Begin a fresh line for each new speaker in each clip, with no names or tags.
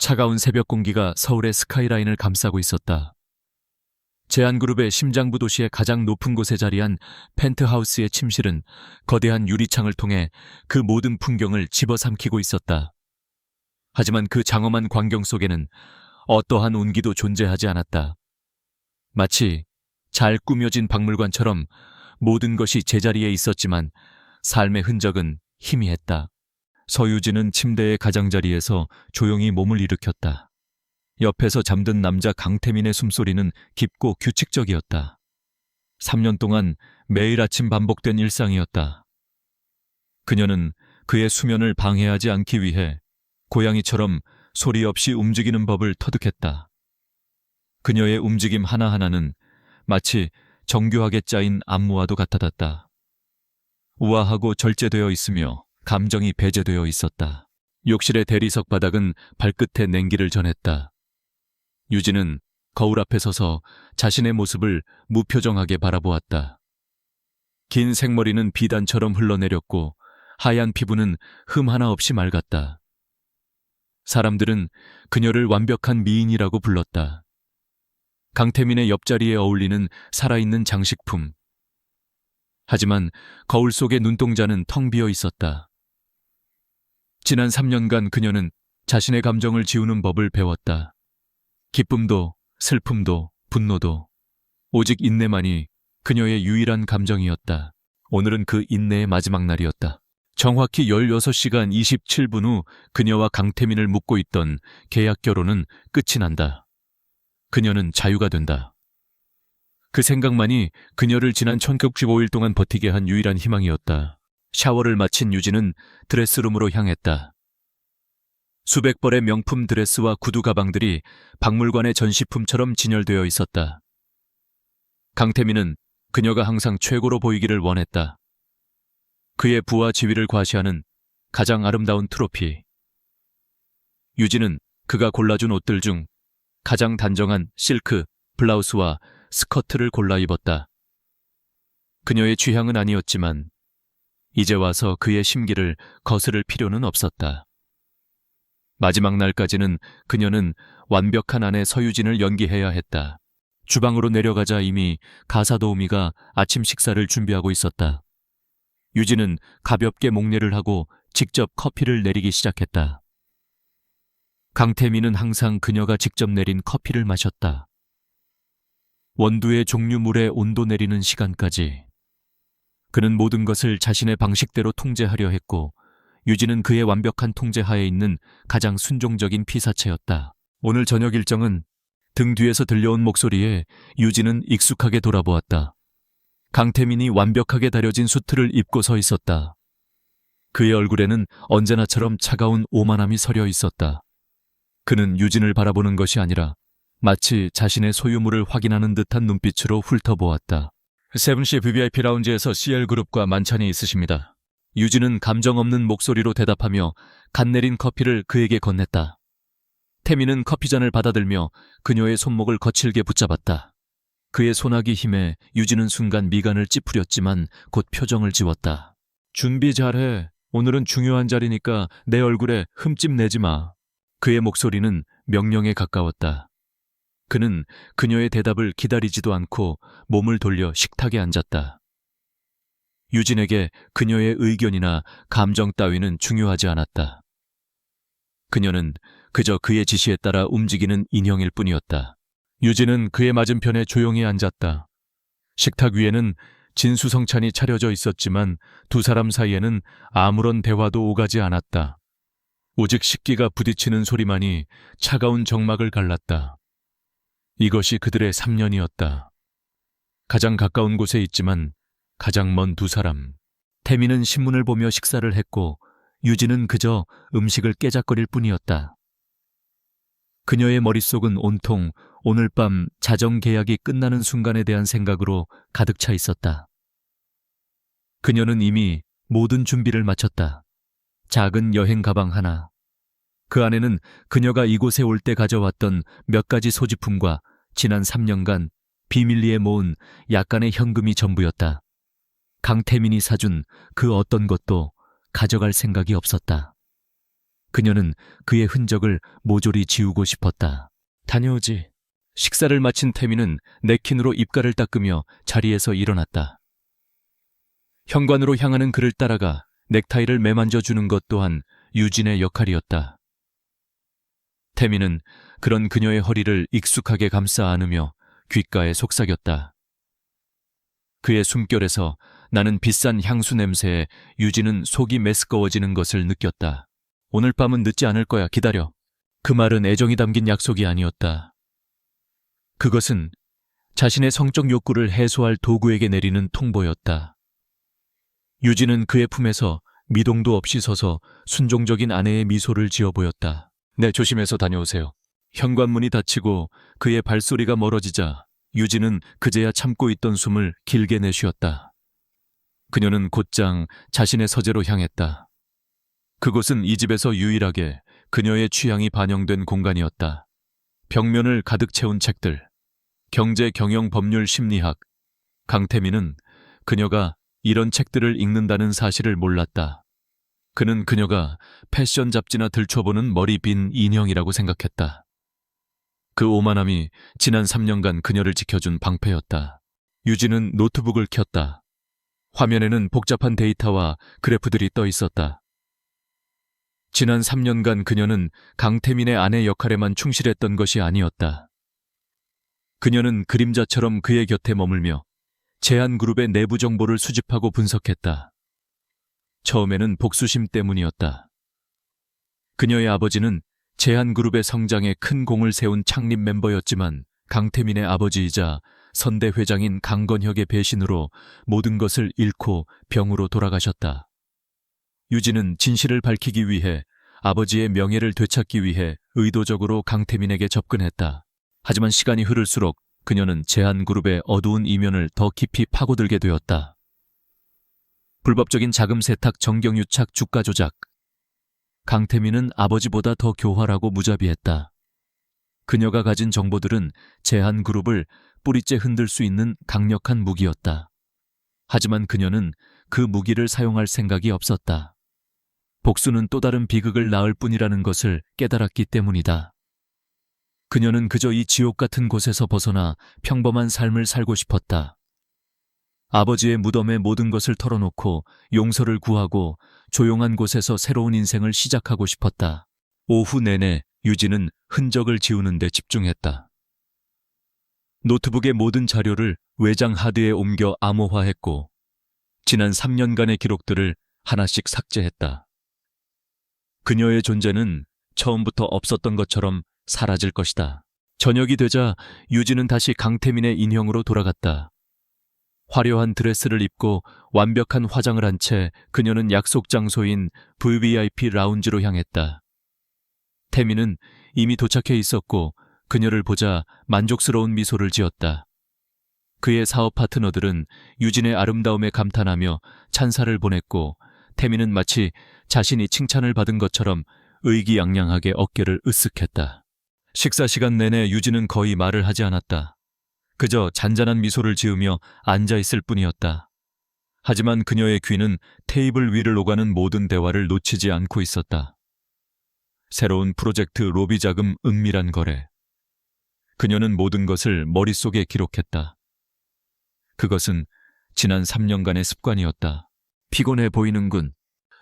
차가운 새벽 공기가 서울의 스카이라인을 감싸고 있었다. 제안그룹의 심장부 도시의 가장 높은 곳에 자리한 펜트하우스의 침실은 거대한 유리창을 통해 그 모든 풍경을 집어삼키고 있었다. 하지만 그 장엄한 광경 속에는 어떠한 온기도 존재하지 않았다. 마치 잘 꾸며진 박물관처럼 모든 것이 제자리에 있었지만 삶의 흔적은 희미했다. 서유진은 침대의 가장자리에서 조용히 몸을 일으켰다. 옆에서 잠든 남자 강태민의 숨소리는 깊고 규칙적이었다. 3년 동안 매일 아침 반복된 일상이었다. 그녀는 그의 수면을 방해하지 않기 위해 고양이처럼 소리 없이 움직이는 법을 터득했다. 그녀의 움직임 하나하나는 마치 정교하게 짜인 안무와도 같아졌다. 우아하고 절제되어 있으며 감정이 배제되어 있었다. 욕실의 대리석 바닥은 발끝에 냉기를 전했다. 유진은 거울 앞에 서서 자신의 모습을 무표정하게 바라보았다. 긴 생머리는 비단처럼 흘러내렸고 하얀 피부는 흠 하나 없이 맑았다. 사람들은 그녀를 완벽한 미인이라고 불렀다. 강태민의 옆자리에 어울리는 살아있는 장식품. 하지만 거울 속의 눈동자는 텅 비어 있었다. 지난 3년간 그녀는 자신의 감정을 지우는 법을 배웠다. 기쁨도 슬픔도 분노도 오직 인내만이 그녀의 유일한 감정이었다. 오늘은 그 인내의 마지막 날이었다. 정확히 16시간 27분 후 그녀와 강태민을 묶고 있던 계약 결혼은 끝이 난다. 그녀는 자유가 된다. 그 생각만이 그녀를 지난 1965일 동안 버티게 한 유일한 희망이었다. 샤워를 마친 유진은 드레스룸으로 향했다. 수백 벌의 명품 드레스와 구두 가방들이 박물관의 전시품처럼 진열되어 있었다. 강태민은 그녀가 항상 최고로 보이기를 원했다. 그의 부와 지위를 과시하는 가장 아름다운 트로피. 유진은 그가 골라준 옷들 중 가장 단정한 실크, 블라우스와 스커트를 골라 입었다. 그녀의 취향은 아니었지만 이제 와서 그의 심기를 거스를 필요는 없었다. 마지막 날까지는 그녀는 완벽한 아내 서유진을 연기해야 했다. 주방으로 내려가자 이미 가사 도우미가 아침 식사를 준비하고 있었다. 유진은 가볍게 목례를 하고 직접 커피를 내리기 시작했다. 강태민은 항상 그녀가 직접 내린 커피를 마셨다. 원두의 종류물에 온도 내리는 시간까지. 그는 모든 것을 자신의 방식대로 통제하려 했고 유진은 그의 완벽한 통제하에 있는 가장 순종적인 피사체였다. 오늘 저녁 일정은 등 뒤에서 들려온 목소리에 유진은 익숙하게 돌아보았다. 강태민이 완벽하게 다려진 수트를 입고 서 있었다. 그의 얼굴에는 언제나처럼 차가운 오만함이 서려 있었다. 그는 유진을 바라보는 것이 아니라 마치 자신의 소유물을 확인하는 듯한 눈빛으로 훑어보았다. 세븐시 VVIP 라운지에서 CL그룹과 만찬이 있으십니다. 유진은 감정 없는 목소리로 대답하며 갓 내린 커피를 그에게 건넸다. 태민은 커피잔을 받아들며 그녀의 손목을 거칠게 붙잡았다. 그의 손아귀 힘에 유진은 순간 미간을 찌푸렸지만 곧 표정을 지웠다. 준비 잘해. 오늘은 중요한 자리니까 내 얼굴에 흠집 내지 마. 그의 목소리는 명령에 가까웠다. 그는 그녀의 대답을 기다리지도 않고 몸을 돌려 식탁에 앉았다. 유진에게 그녀의 의견이나 감정 따위는 중요하지 않았다. 그녀는 그저 그의 지시에 따라 움직이는 인형일 뿐이었다. 유진은 그의 맞은편에 조용히 앉았다. 식탁 위에는 진수성찬이 차려져 있었지만 두 사람 사이에는 아무런 대화도 오가지 않았다. 오직 식기가 부딪히는 소리만이 차가운 정막을 갈랐다. 이것이 그들의 3년이었다. 가장 가까운 곳에 있지만 가장 먼 두 사람. 태민은 신문을 보며 식사를 했고 유진은 그저 음식을 깨작거릴 뿐이었다. 그녀의 머릿속은 온통 오늘 밤 자정 계약이 끝나는 순간에 대한 생각으로 가득 차 있었다. 그녀는 이미 모든 준비를 마쳤다. 작은 여행 가방 하나. 그 안에는 그녀가 이곳에 올 때 가져왔던 몇 가지 소지품과 지난 3년간 비밀리에 모은 약간의 현금이 전부였다. 강태민이 사준 그 어떤 것도 가져갈 생각이 없었다. 그녀는 그의 흔적을 모조리 지우고 싶었다. 다녀오지. 식사를 마친 태미는 냅킨으로 입가를 닦으며 자리에서 일어났다. 현관으로 향하는 그를 따라가 넥타이를 매만져 주는 것 또한 유진의 역할이었다. 태미는 그런 그녀의 허리를 익숙하게 감싸 안으며 귓가에 속삭였다. 그의 숨결에서 나는 비싼 향수 냄새에 유진은 속이 메스꺼워지는 것을 느꼈다. 오늘 밤은 늦지 않을 거야. 기다려. 그 말은 애정이 담긴 약속이 아니었다. 그것은 자신의 성적 욕구를 해소할 도구에게 내리는 통보였다. 유진은 그의 품에서 미동도 없이 서서 순종적인 아내의 미소를 지어 보였다. 네, 조심해서 다녀오세요. 현관문이 닫히고 그의 발소리가 멀어지자 유진은 그제야 참고 있던 숨을 길게 내쉬었다. 그녀는 곧장 자신의 서재로 향했다. 그곳은 이 집에서 유일하게 그녀의 취향이 반영된 공간이었다. 벽면을 가득 채운 책들, 경제, 경영, 법률, 심리학. 강태민은 그녀가 이런 책들을 읽는다는 사실을 몰랐다. 그는 그녀가 패션 잡지나 들춰보는 머리 빈 인형이라고 생각했다. 그 오만함이 지난 3년간 그녀를 지켜준 방패였다. 유진은 노트북을 켰다. 화면에는 복잡한 데이터와 그래프들이 떠 있었다. 지난 3년간 그녀는 강태민의 아내 역할에만 충실했던 것이 아니었다. 그녀는 그림자처럼 그의 곁에 머물며 제한그룹의 내부 정보를 수집하고 분석했다. 처음에는 복수심 때문이었다. 그녀의 아버지는 제한그룹의 성장에 큰 공을 세운 창립 멤버였지만 강태민의 아버지이자 선대 회장인 강건혁의 배신으로 모든 것을 잃고 병으로 돌아가셨다. 유진은 진실을 밝히기 위해 아버지의 명예를 되찾기 위해 의도적으로 강태민에게 접근했다. 하지만 시간이 흐를수록 그녀는 제한그룹의 어두운 이면을 더 깊이 파고들게 되었다. 불법적인 자금 세탁, 정경유착, 주가 조작. 강태민은 아버지보다 더 교활하고 무자비했다. 그녀가 가진 정보들은 제한그룹을 뿌리째 흔들 수 있는 강력한 무기였다. 하지만 그녀는 그 무기를 사용할 생각이 없었다. 복수는 또 다른 비극을 낳을 뿐이라는 것을 깨달았기 때문이다. 그녀는 그저 이 지옥 같은 곳에서 벗어나 평범한 삶을 살고 싶었다. 아버지의 무덤에 모든 것을 털어놓고 용서를 구하고 조용한 곳에서 새로운 인생을 시작하고 싶었다. 오후 내내 유진은 흔적을 지우는 데 집중했다. 노트북의 모든 자료를 외장 하드에 옮겨 암호화했고 지난 3년간의 기록들을 하나씩 삭제했다. 그녀의 존재는 처음부터 없었던 것처럼 사라질 것이다. 저녁이 되자 유진은 다시 강태민의 인형으로 돌아갔다. 화려한 드레스를 입고 완벽한 화장을 한 채 그녀는 약속 장소인 VVIP 라운지로 향했다. 태민은 이미 도착해 있었고 그녀를 보자 만족스러운 미소를 지었다. 그의 사업 파트너들은 유진의 아름다움에 감탄하며 찬사를 보냈고 태민은 마치 자신이 칭찬을 받은 것처럼 의기양양하게 어깨를 으쓱했다. 식사 시간 내내 유진은 거의 말을 하지 않았다. 그저 잔잔한 미소를 지으며 앉아있을 뿐이었다. 하지만 그녀의 귀는 테이블 위를 오가는 모든 대화를 놓치지 않고 있었다. 새로운 프로젝트, 로비 자금, 은밀한 거래. 그녀는 모든 것을 머릿속에 기록했다. 그것은 지난 3년간의 습관이었다. 피곤해 보이는군.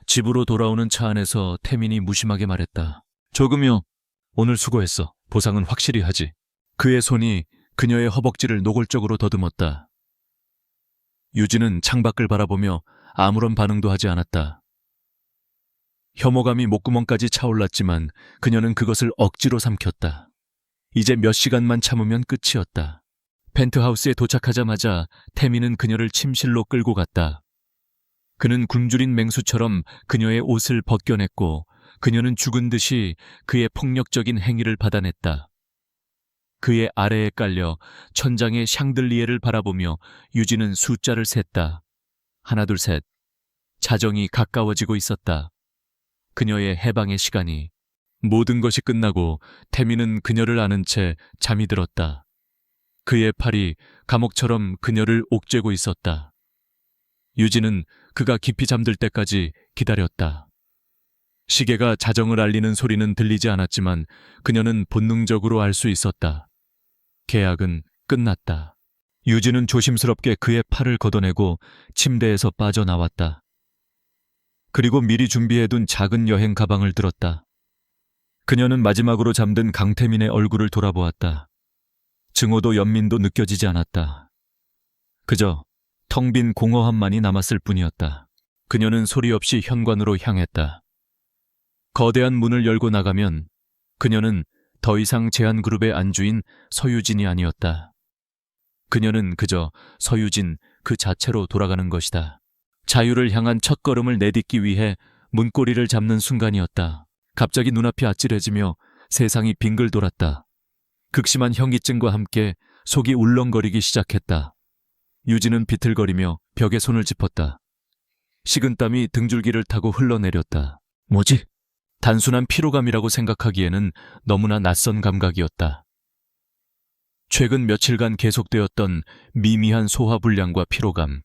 집으로 돌아오는 차 안에서 태민이 무심하게 말했다. 조금요. 오늘 수고했어. 보상은 확실히 하지. 그의 손이 그녀의 허벅지를 노골적으로 더듬었다. 유진은 창밖을 바라보며 아무런 반응도 하지 않았다. 혐오감이 목구멍까지 차올랐지만 그녀는 그것을 억지로 삼켰다. 이제 몇 시간만 참으면 끝이었다. 펜트하우스에 도착하자마자 태민은 그녀를 침실로 끌고 갔다. 그는 굶주린 맹수처럼 그녀의 옷을 벗겨냈고 그녀는 죽은 듯이 그의 폭력적인 행위를 받아냈다. 그의 아래에 깔려 천장의 샹들리에를 바라보며 유진은 숫자를 셌다. 하나, 둘, 셋. 자정이 가까워지고 있었다. 그녀의 해방의 시간이. 모든 것이 끝나고 태민은 그녀를 안은 채 잠이 들었다. 그의 팔이 감옥처럼 그녀를 옥죄고 있었다. 유진은 그가 깊이 잠들 때까지 기다렸다. 시계가 자정을 알리는 소리는 들리지 않았지만 그녀는 본능적으로 알 수 있었다. 계약은 끝났다. 유진은 조심스럽게 그의 팔을 걷어내고 침대에서 빠져나왔다. 그리고 미리 준비해둔 작은 여행 가방을 들었다. 그녀는 마지막으로 잠든 강태민의 얼굴을 돌아보았다. 증오도 연민도 느껴지지 않았다. 그저 텅 빈 공허함만이 남았을 뿐이었다. 그녀는 소리 없이 현관으로 향했다. 거대한 문을 열고 나가면 그녀는 더 이상 제안그룹의 안주인 서유진이 아니었다. 그녀는 그저 서유진 그 자체로 돌아가는 것이다. 자유를 향한 첫걸음을 내딛기 위해 문고리를 잡는 순간이었다. 갑자기 눈앞이 아찔해지며 세상이 빙글 돌았다. 극심한 현기증과 함께 속이 울렁거리기 시작했다. 유진은 비틀거리며 벽에 손을 짚었다. 식은땀이 등줄기를 타고 흘러내렸다. 뭐지? 단순한 피로감이라고 생각하기에는 너무나 낯선 감각이었다. 최근 며칠간 계속되었던 미미한 소화불량과 피로감.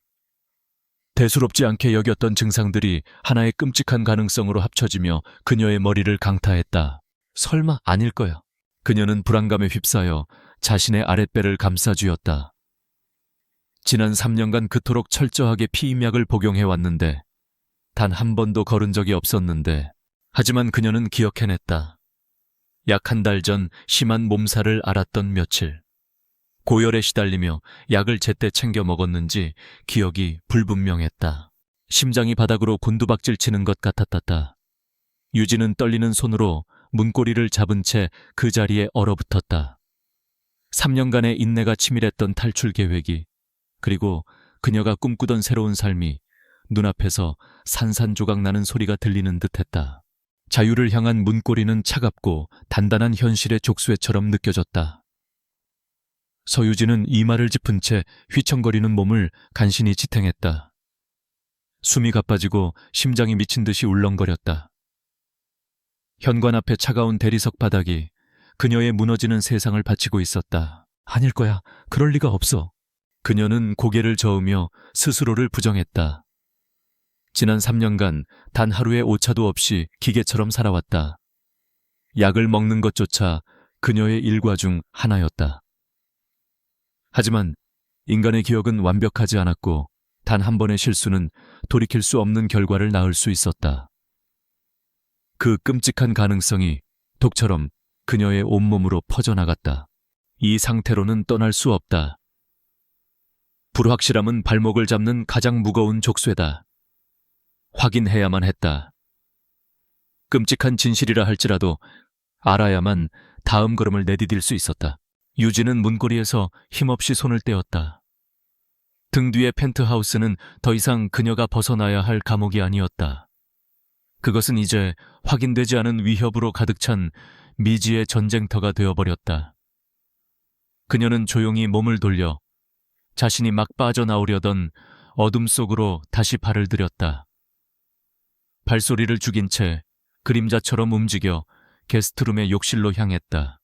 대수롭지 않게 여겼던 증상들이 하나의 끔찍한 가능성으로 합쳐지며 그녀의 머리를 강타했다. 설마 아닐 거야. 그녀는 불안감에 휩싸여 자신의 아랫배를 감싸쥐었다. 지난 3년간 그토록 철저하게 피임약을 복용해왔는데 단 한 번도 거른 적이 없었는데 하지만 그녀는 기억해냈다. 약 한 달 전 심한 몸살을 앓았던 며칠. 고열에 시달리며 약을 제때 챙겨 먹었는지 기억이 불분명했다. 심장이 바닥으로 곤두박질 치는 것 같았다. 유진은 떨리는 손으로 문고리를 잡은 채 그 자리에 얼어붙었다. 3년간의 인내가 치밀했던 탈출 계획이, 그리고 그녀가 꿈꾸던 새로운 삶이 눈앞에서 산산조각 나는 소리가 들리는 듯했다. 자유를 향한 문고리는 차갑고 단단한 현실의 족쇄처럼 느껴졌다. 서유진은 이마를 짚은 채 휘청거리는 몸을 간신히 지탱했다. 숨이 가빠지고 심장이 미친 듯이 울렁거렸다. 현관 앞에 차가운 대리석 바닥이 그녀의 무너지는 세상을 바치고 있었다. 아닐 거야. 그럴 리가 없어. 그녀는 고개를 저으며 스스로를 부정했다. 지난 3년간 단 하루의 오차도 없이 기계처럼 살아왔다. 약을 먹는 것조차 그녀의 일과 중 하나였다. 하지만 인간의 기억은 완벽하지 않았고 단 한 번의 실수는 돌이킬 수 없는 결과를 낳을 수 있었다. 그 끔찍한 가능성이 독처럼 그녀의 온몸으로 퍼져나갔다. 이 상태로는 떠날 수 없다. 불확실함은 발목을 잡는 가장 무거운 족쇄다. 확인해야만 했다. 끔찍한 진실이라 할지라도 알아야만 다음 걸음을 내디딜 수 있었다. 유진은 문고리에서 힘없이 손을 떼었다. 등 뒤의 펜트하우스는 더 이상 그녀가 벗어나야 할 감옥이 아니었다. 그것은 이제 확인되지 않은 위협으로 가득 찬 미지의 전쟁터가 되어버렸다. 그녀는 조용히 몸을 돌려 자신이 막 빠져나오려던 어둠 속으로 다시 발을 들였다. 발소리를 죽인 채 그림자처럼 움직여 게스트룸의 욕실로 향했다.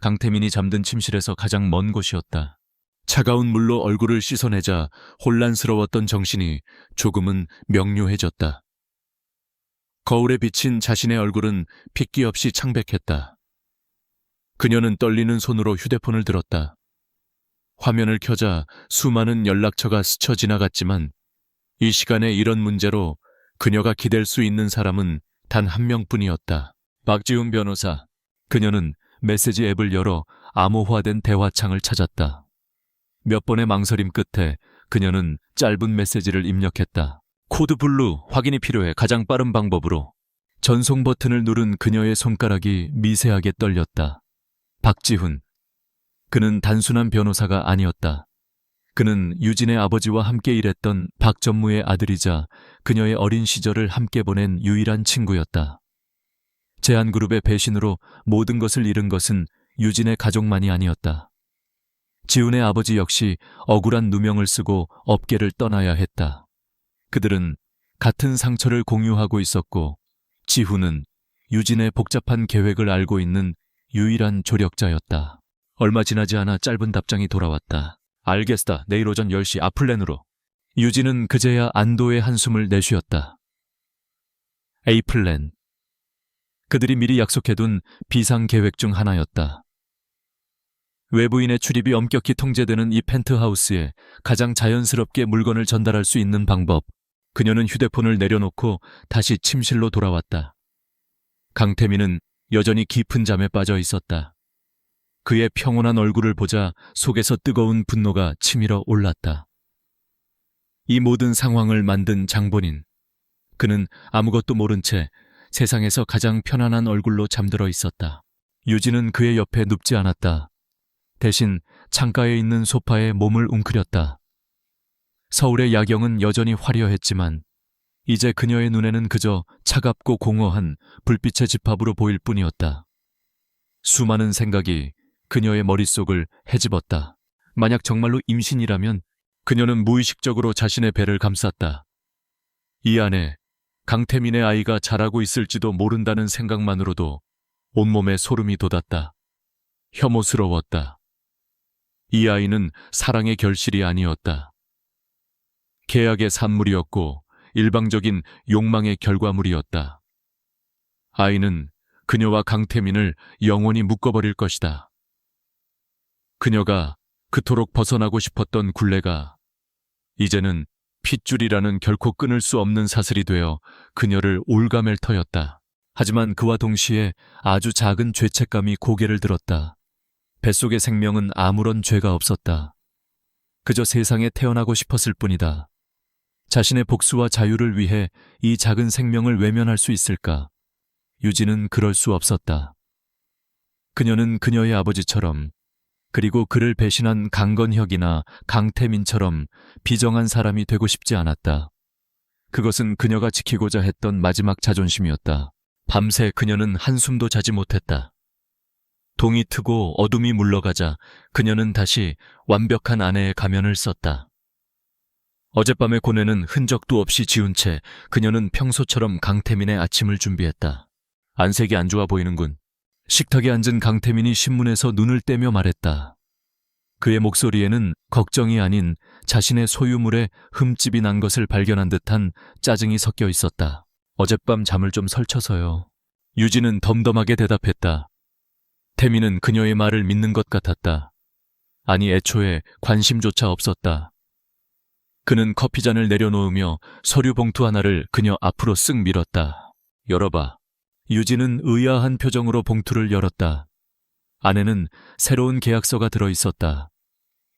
강태민이 잠든 침실에서 가장 먼 곳이었다. 차가운 물로 얼굴을 씻어내자 혼란스러웠던 정신이 조금은 명료해졌다. 거울에 비친 자신의 얼굴은 핏기 없이 창백했다. 그녀는 떨리는 손으로 휴대폰을 들었다. 화면을 켜자 수많은 연락처가 스쳐 지나갔지만 이 시간에 이런 문제로 그녀가 기댈 수 있는 사람은 단 한 명뿐이었다. 박지훈 변호사. 그녀는 메시지 앱을 열어 암호화된 대화창을 찾았다. 몇 번의 망설임 끝에 그녀는 짧은 메시지를 입력했다. 코드 블루 확인이 필요해. 가장 빠른 방법으로. 전송 버튼을 누른 그녀의 손가락이 미세하게 떨렸다. 박지훈. 그는 단순한 변호사가 아니었다. 그는 유진의 아버지와 함께 일했던 박 전무의 아들이자 그녀의 어린 시절을 함께 보낸 유일한 친구였다. 제안그룹의 배신으로 모든 것을 잃은 것은 유진의 가족만이 아니었다. 지훈의 아버지 역시 억울한 누명을 쓰고 업계를 떠나야 했다. 그들은 같은 상처를 공유하고 있었고 지훈은 유진의 복잡한 계획을 알고 있는 유일한 조력자였다. 얼마 지나지 않아 짧은 답장이 돌아왔다. 알겠다. 내일 오전 10시 아플랜으로. 유진은 그제야 안도의 한숨을 내쉬었다. 에이플랜. 그들이 미리 약속해둔 비상계획 중 하나였다. 외부인의 출입이 엄격히 통제되는 이 펜트하우스에 가장 자연스럽게 물건을 전달할 수 있는 방법. 그녀는 휴대폰을 내려놓고 다시 침실로 돌아왔다. 강태민은 여전히 깊은 잠에 빠져 있었다. 그의 평온한 얼굴을 보자 속에서 뜨거운 분노가 치밀어 올랐다. 이 모든 상황을 만든 장본인. 그는 아무것도 모른 채 세상에서 가장 편안한 얼굴로 잠들어 있었다. 유진은 그의 옆에 눕지 않았다. 대신 창가에 있는 소파에 몸을 웅크렸다. 서울의 야경은 여전히 화려했지만 이제 그녀의 눈에는 그저 차갑고 공허한 불빛의 집합으로 보일 뿐이었다. 수많은 생각이 그녀의 머릿속을 헤집었다. 만약 정말로 임신이라면 그녀는 무의식적으로 자신의 배를 감쌌다. 이 안에 강태민의 아이가 자라고 있을지도 모른다는 생각만으로도 온몸에 소름이 돋았다. 혐오스러웠다. 이 아이는 사랑의 결실이 아니었다. 계약의 산물이었고 일방적인 욕망의 결과물이었다. 아이는 그녀와 강태민을 영원히 묶어버릴 것이다. 그녀가 그토록 벗어나고 싶었던 굴레가 이제는 핏줄이라는 결코 끊을 수 없는 사슬이 되어 그녀를 올가맬 터였다. 하지만 그와 동시에 아주 작은 죄책감이 고개를 들었다. 뱃속의 생명은 아무런 죄가 없었다. 그저 세상에 태어나고 싶었을 뿐이다. 자신의 복수와 자유를 위해 이 작은 생명을 외면할 수 있을까? 유진은 그럴 수 없었다. 그녀는 그녀의 아버지처럼, 그리고 그를 배신한 강건혁이나 강태민처럼 비정한 사람이 되고 싶지 않았다. 그것은 그녀가 지키고자 했던 마지막 자존심이었다. 밤새 그녀는 한숨도 자지 못했다. 동이 트고 어둠이 물러가자 그녀는 다시 완벽한 아내의 가면을 썼다. 어젯밤의 고뇌는 흔적도 없이 지운 채 그녀는 평소처럼 강태민의 아침을 준비했다. 안색이 안 좋아 보이는군. 식탁에 앉은 강태민이 신문에서 눈을 떼며 말했다. 그의 목소리에는 걱정이 아닌 자신의 소유물에 흠집이 난 것을 발견한 듯한 짜증이 섞여 있었다. 어젯밤 잠을 좀 설쳐서요. 유진은 덤덤하게 대답했다. 태민은 그녀의 말을 믿는 것 같았다. 아니, 애초에 관심조차 없었다. 그는 커피잔을 내려놓으며 서류 봉투 하나를 그녀 앞으로 쓱 밀었다. 열어봐. 유진은 의아한 표정으로 봉투를 열었다. 안에는 새로운 계약서가 들어있었다.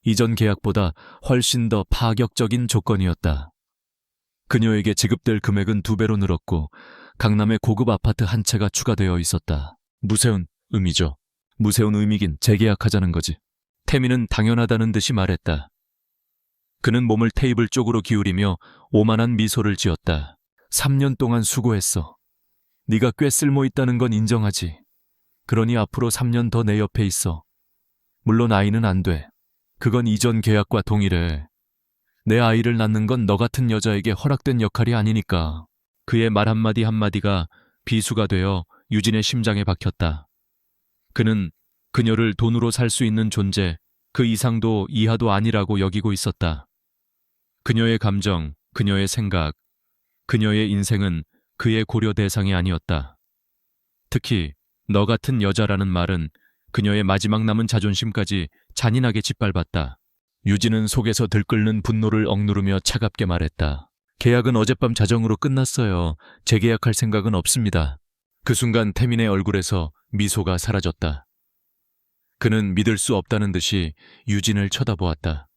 이전 계약보다 훨씬 더 파격적인 조건이었다. 그녀에게 지급될 금액은 2배로 늘었고 강남의 고급 아파트 한 채가 추가되어 있었다. 무세운 의미죠. 무세운 의미긴 재계약하자는 거지. 태민은 당연하다는 듯이 말했다. 그는 몸을 테이블 쪽으로 기울이며 오만한 미소를 지었다. 3년 동안 수고했어. 네가 꽤 쓸모있다는 건 인정하지. 그러니 앞으로 3년 더 내 옆에 있어. 물론 아이는 안 돼. 그건 이전 계약과 동일해. 내 아이를 낳는 건 너 같은 여자에게 허락된 역할이 아니니까. 그의 말 한마디 한마디가 비수가 되어 유진의 심장에 박혔다. 그는 그녀를 돈으로 살 수 있는 존재, 그 이상도 이하도 아니라고 여기고 있었다. 그녀의 감정, 그녀의 생각, 그녀의 인생은 그의 고려 대상이 아니었다. 특히 너 같은 여자라는 말은 그녀의 마지막 남은 자존심까지 잔인하게 짓밟았다. 유진은 속에서 들끓는 분노를 억누르며 차갑게 말했다. 계약은 어젯밤 자정으로 끝났어요. 재계약할 생각은 없습니다. 그 순간 태민의 얼굴에서 미소가 사라졌다. 그는 믿을 수 없다는 듯이 유진을 쳐다보았다.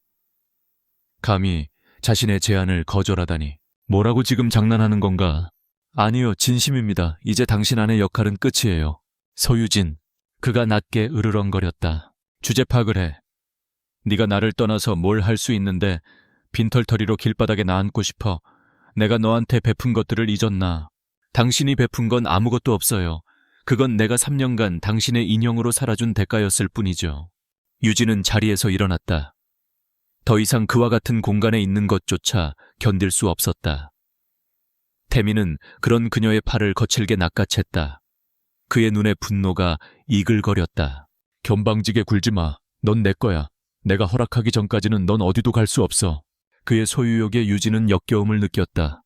감히 자신의 제안을 거절하다니. 뭐라고 지금 장난하는 건가? 아니요, 진심입니다. 이제 당신 아내 역할은 끝이에요. 서유진, 그가 낮게 으르렁거렸다. 주제 파악을 해. 네가 나를 떠나서 뭘 할 수 있는데 빈털터리로 길바닥에 나앉고 싶어. 내가 너한테 베푼 것들을 잊었나? 당신이 베푼 건 아무것도 없어요. 그건 내가 3년간 당신의 인형으로 살아준 대가였을 뿐이죠. 유진은 자리에서 일어났다. 더 이상 그와 같은 공간에 있는 것조차 견딜 수 없었다. 태민은 그런 그녀의 팔을 거칠게 낚아챘다. 그의 눈에 분노가 이글거렸다. 견방지게 굴지 마. 넌 내 거야. 내가 허락하기 전까지는 넌 어디도 갈 수 없어. 그의 소유욕에 유진은 역겨움을 느꼈다.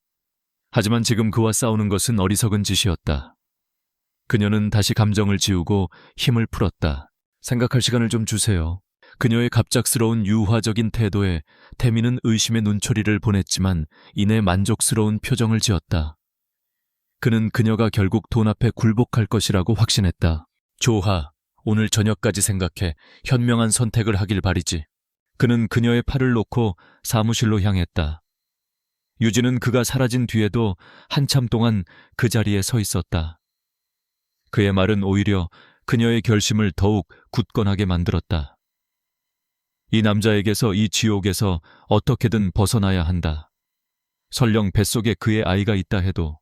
하지만 지금 그와 싸우는 것은 어리석은 짓이었다. 그녀는 다시 감정을 지우고 힘을 풀었다. 생각할 시간을 좀 주세요. 그녀의 갑작스러운 유화적인 태도에 태민은 의심의 눈초리를 보냈지만 이내 만족스러운 표정을 지었다. 그는 그녀가 결국 돈 앞에 굴복할 것이라고 확신했다. 조하, 오늘 저녁까지 생각해 현명한 선택을 하길 바리지. 그는 그녀의 팔을 놓고 사무실로 향했다. 유진은 그가 사라진 뒤에도 한참 동안 그 자리에 서 있었다. 그의 말은 오히려 그녀의 결심을 더욱 굳건하게 만들었다. 이 남자에게서, 이 지옥에서 어떻게든 벗어나야 한다. 설령 뱃속에 그의 아이가 있다 해도,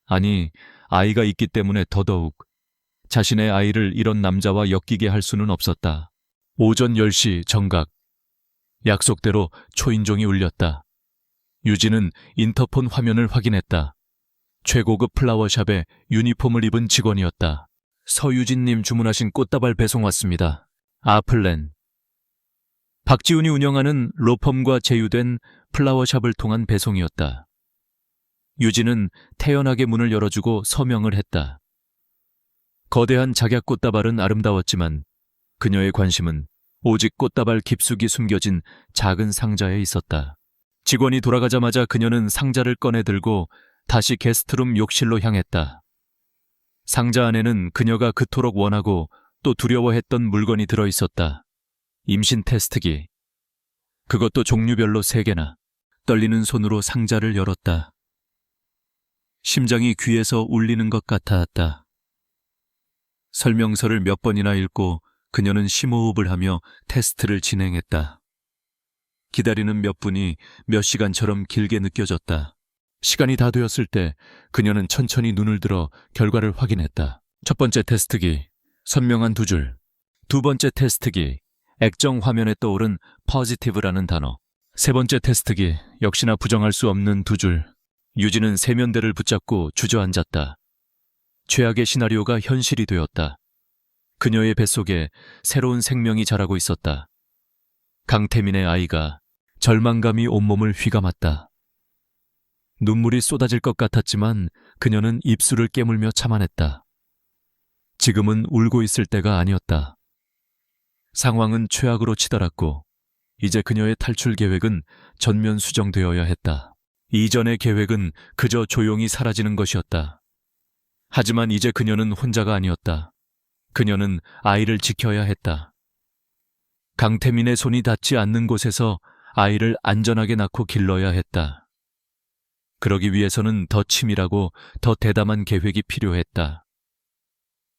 아니, 아이가 있기 때문에 더더욱 자신의 아이를 이런 남자와 엮이게 할 수는 없었다. 오전 10시 정각. 약속대로 초인종이 울렸다. 유진은 인터폰 화면을 확인했다. 최고급 플라워샵에 유니폼을 입은 직원이었다. 서유진님 주문하신 꽃다발 배송 왔습니다. 아플랜. 박지훈이 운영하는 로펌과 제휴된 플라워샵을 통한 배송이었다. 유진은 태연하게 문을 열어주고 서명을 했다. 거대한 작약 꽃다발은 아름다웠지만 그녀의 관심은 오직 꽃다발 깊숙이 숨겨진 작은 상자에 있었다. 직원이 돌아가자마자 그녀는 상자를 꺼내 들고 다시 게스트룸 욕실로 향했다. 상자 안에는 그녀가 그토록 원하고 또 두려워했던 물건이 들어있었다. 임신 테스트기. 그것도 종류별로 3개나. 떨리는 손으로 상자를 열었다. 심장이 귀에서 울리는 것 같았다. 설명서를 몇 번이나 읽고 그녀는 심호흡을 하며 테스트를 진행했다. 기다리는 몇 분이 몇 시간처럼 길게 느껴졌다. 시간이 다 되었을 때 그녀는 천천히 눈을 들어 결과를 확인했다. 첫 번째 테스트기, 선명한 2줄. 두 번째 테스트기, 액정 화면에 떠오른 positive라는 단어. 세 번째 테스트기, 역시나 부정할 수 없는 2줄. 유진은 세면대를 붙잡고 주저앉았다. 최악의 시나리오가 현실이 되었다. 그녀의 뱃속에 새로운 생명이 자라고 있었다. 강태민의 아이가. 절망감이 온몸을 휘감았다. 눈물이 쏟아질 것 같았지만 그녀는 입술을 깨물며 참아냈다. 지금은 울고 있을 때가 아니었다. 상황은 최악으로 치달았고 이제 그녀의 탈출 계획은 전면 수정되어야 했다. 이전의 계획은 그저 조용히 사라지는 것이었다. 하지만 이제 그녀는 혼자가 아니었다. 그녀는 아이를 지켜야 했다. 강태민의 손이 닿지 않는 곳에서 아이를 안전하게 낳고 길러야 했다. 그러기 위해서는 더 치밀하고 더 대담한 계획이 필요했다.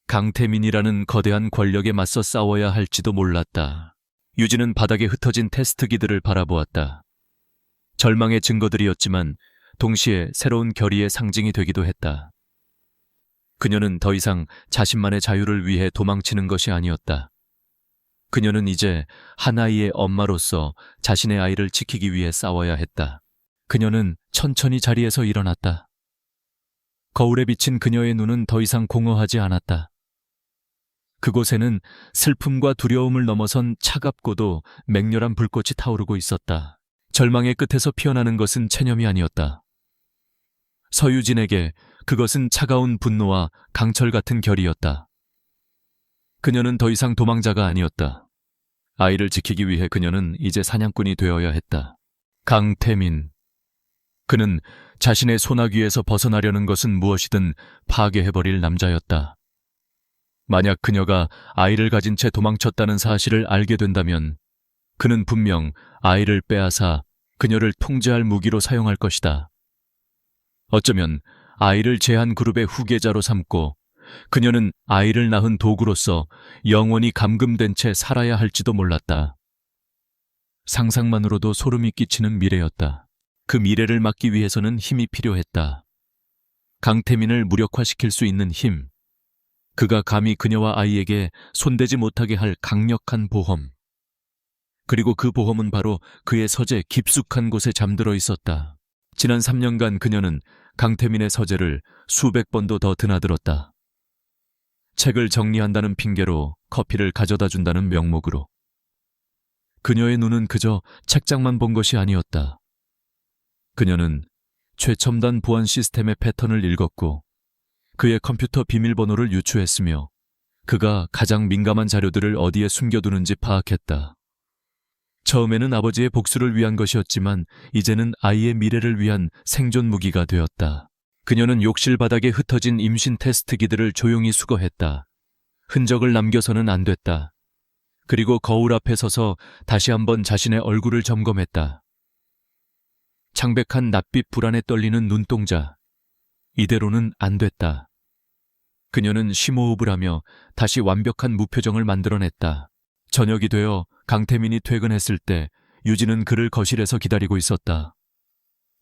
강태민이라는 거대한 권력에 맞서 싸워야 할지도 몰랐다. 유진은 바닥에 흩어진 테스트기들을 바라보았다. 절망의 증거들이었지만 동시에 새로운 결의의 상징이 되기도 했다. 그녀는 더 이상 자신만의 자유를 위해 도망치는 것이 아니었다. 그녀는 이제 한 아이의 엄마로서 자신의 아이를 지키기 위해 싸워야 했다. 그녀는 천천히 자리에서 일어났다. 거울에 비친 그녀의 눈은 더 이상 공허하지 않았다. 그곳에는 슬픔과 두려움을 넘어선 차갑고도 맹렬한 불꽃이 타오르고 있었다. 절망의 끝에서 피어나는 것은 체념이 아니었다. 서유진에게 그것은 차가운 분노와 강철 같은 결이었다. 그녀는 더 이상 도망자가 아니었다. 아이를 지키기 위해 그녀는 이제 사냥꾼이 되어야 했다. 강태민. 그는 자신의 소나귀에서 벗어나려는 것은 무엇이든 파괴해버릴 남자였다. 만약 그녀가 아이를 가진 채 도망쳤다는 사실을 알게 된다면 그는 분명 아이를 빼앗아 그녀를 통제할 무기로 사용할 것이다. 어쩌면 아이를 제한 그룹의 후계자로 삼고 그녀는 아이를 낳은 도구로서 영원히 감금된 채 살아야 할지도 몰랐다. 상상만으로도 소름이 끼치는 미래였다. 그 미래를 막기 위해서는 힘이 필요했다. 강태민을 무력화시킬 수 있는 힘. 그가 감히 그녀와 아이에게 손대지 못하게 할 강력한 보험. 그리고 그 보험은 바로 그의 서재 깊숙한 곳에 잠들어 있었다. 지난 3년간 그녀는 강태민의 서재를 수백 번도 더 드나들었다. 책을 정리한다는 핑계로 커피를 가져다 준다는 명목으로. 그녀의 눈은 그저 책장만 본 것이 아니었다. 그녀는 최첨단 보안 시스템의 패턴을 읽었고 그의 컴퓨터 비밀번호를 유추했으며 그가 가장 민감한 자료들을 어디에 숨겨두는지 파악했다. 처음에는 아버지의 복수를 위한 것이었지만 이제는 아이의 미래를 위한 생존 무기가 되었다. 그녀는 욕실 바닥에 흩어진 임신 테스트기들을 조용히 수거했다. 흔적을 남겨서는 안 됐다. 그리고 거울 앞에 서서 다시 한번 자신의 얼굴을 점검했다. 창백한 낯빛 불안에 떨리는 눈동자. 이대로는 안 됐다. 그녀는 심호흡을 하며 다시 완벽한 무표정을 만들어냈다. 저녁이 되어 강태민이 퇴근했을 때 유진은 그를 거실에서 기다리고 있었다.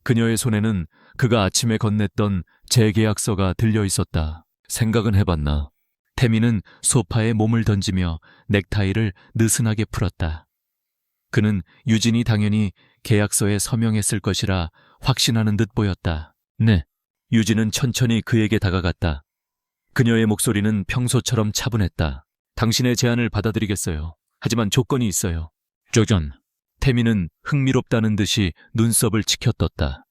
그녀의 손에는 그가 아침에 건넸던 재계약서가 들려 있었다. 생각은 해봤나? 태민은 소파에 몸을 던지며 넥타이를 느슨하게 풀었다. 그는 유진이 당연히 계약서에 서명했을 것이라 확신하는 듯 보였다. 네. 유진은 천천히 그에게 다가갔다. 그녀의 목소리는 평소처럼 차분했다. 당신의 제안을 받아들이겠어요. 하지만 조건이 있어요. 조전. 태민은 흥미롭다는 듯이 눈썹을 치켜떴다.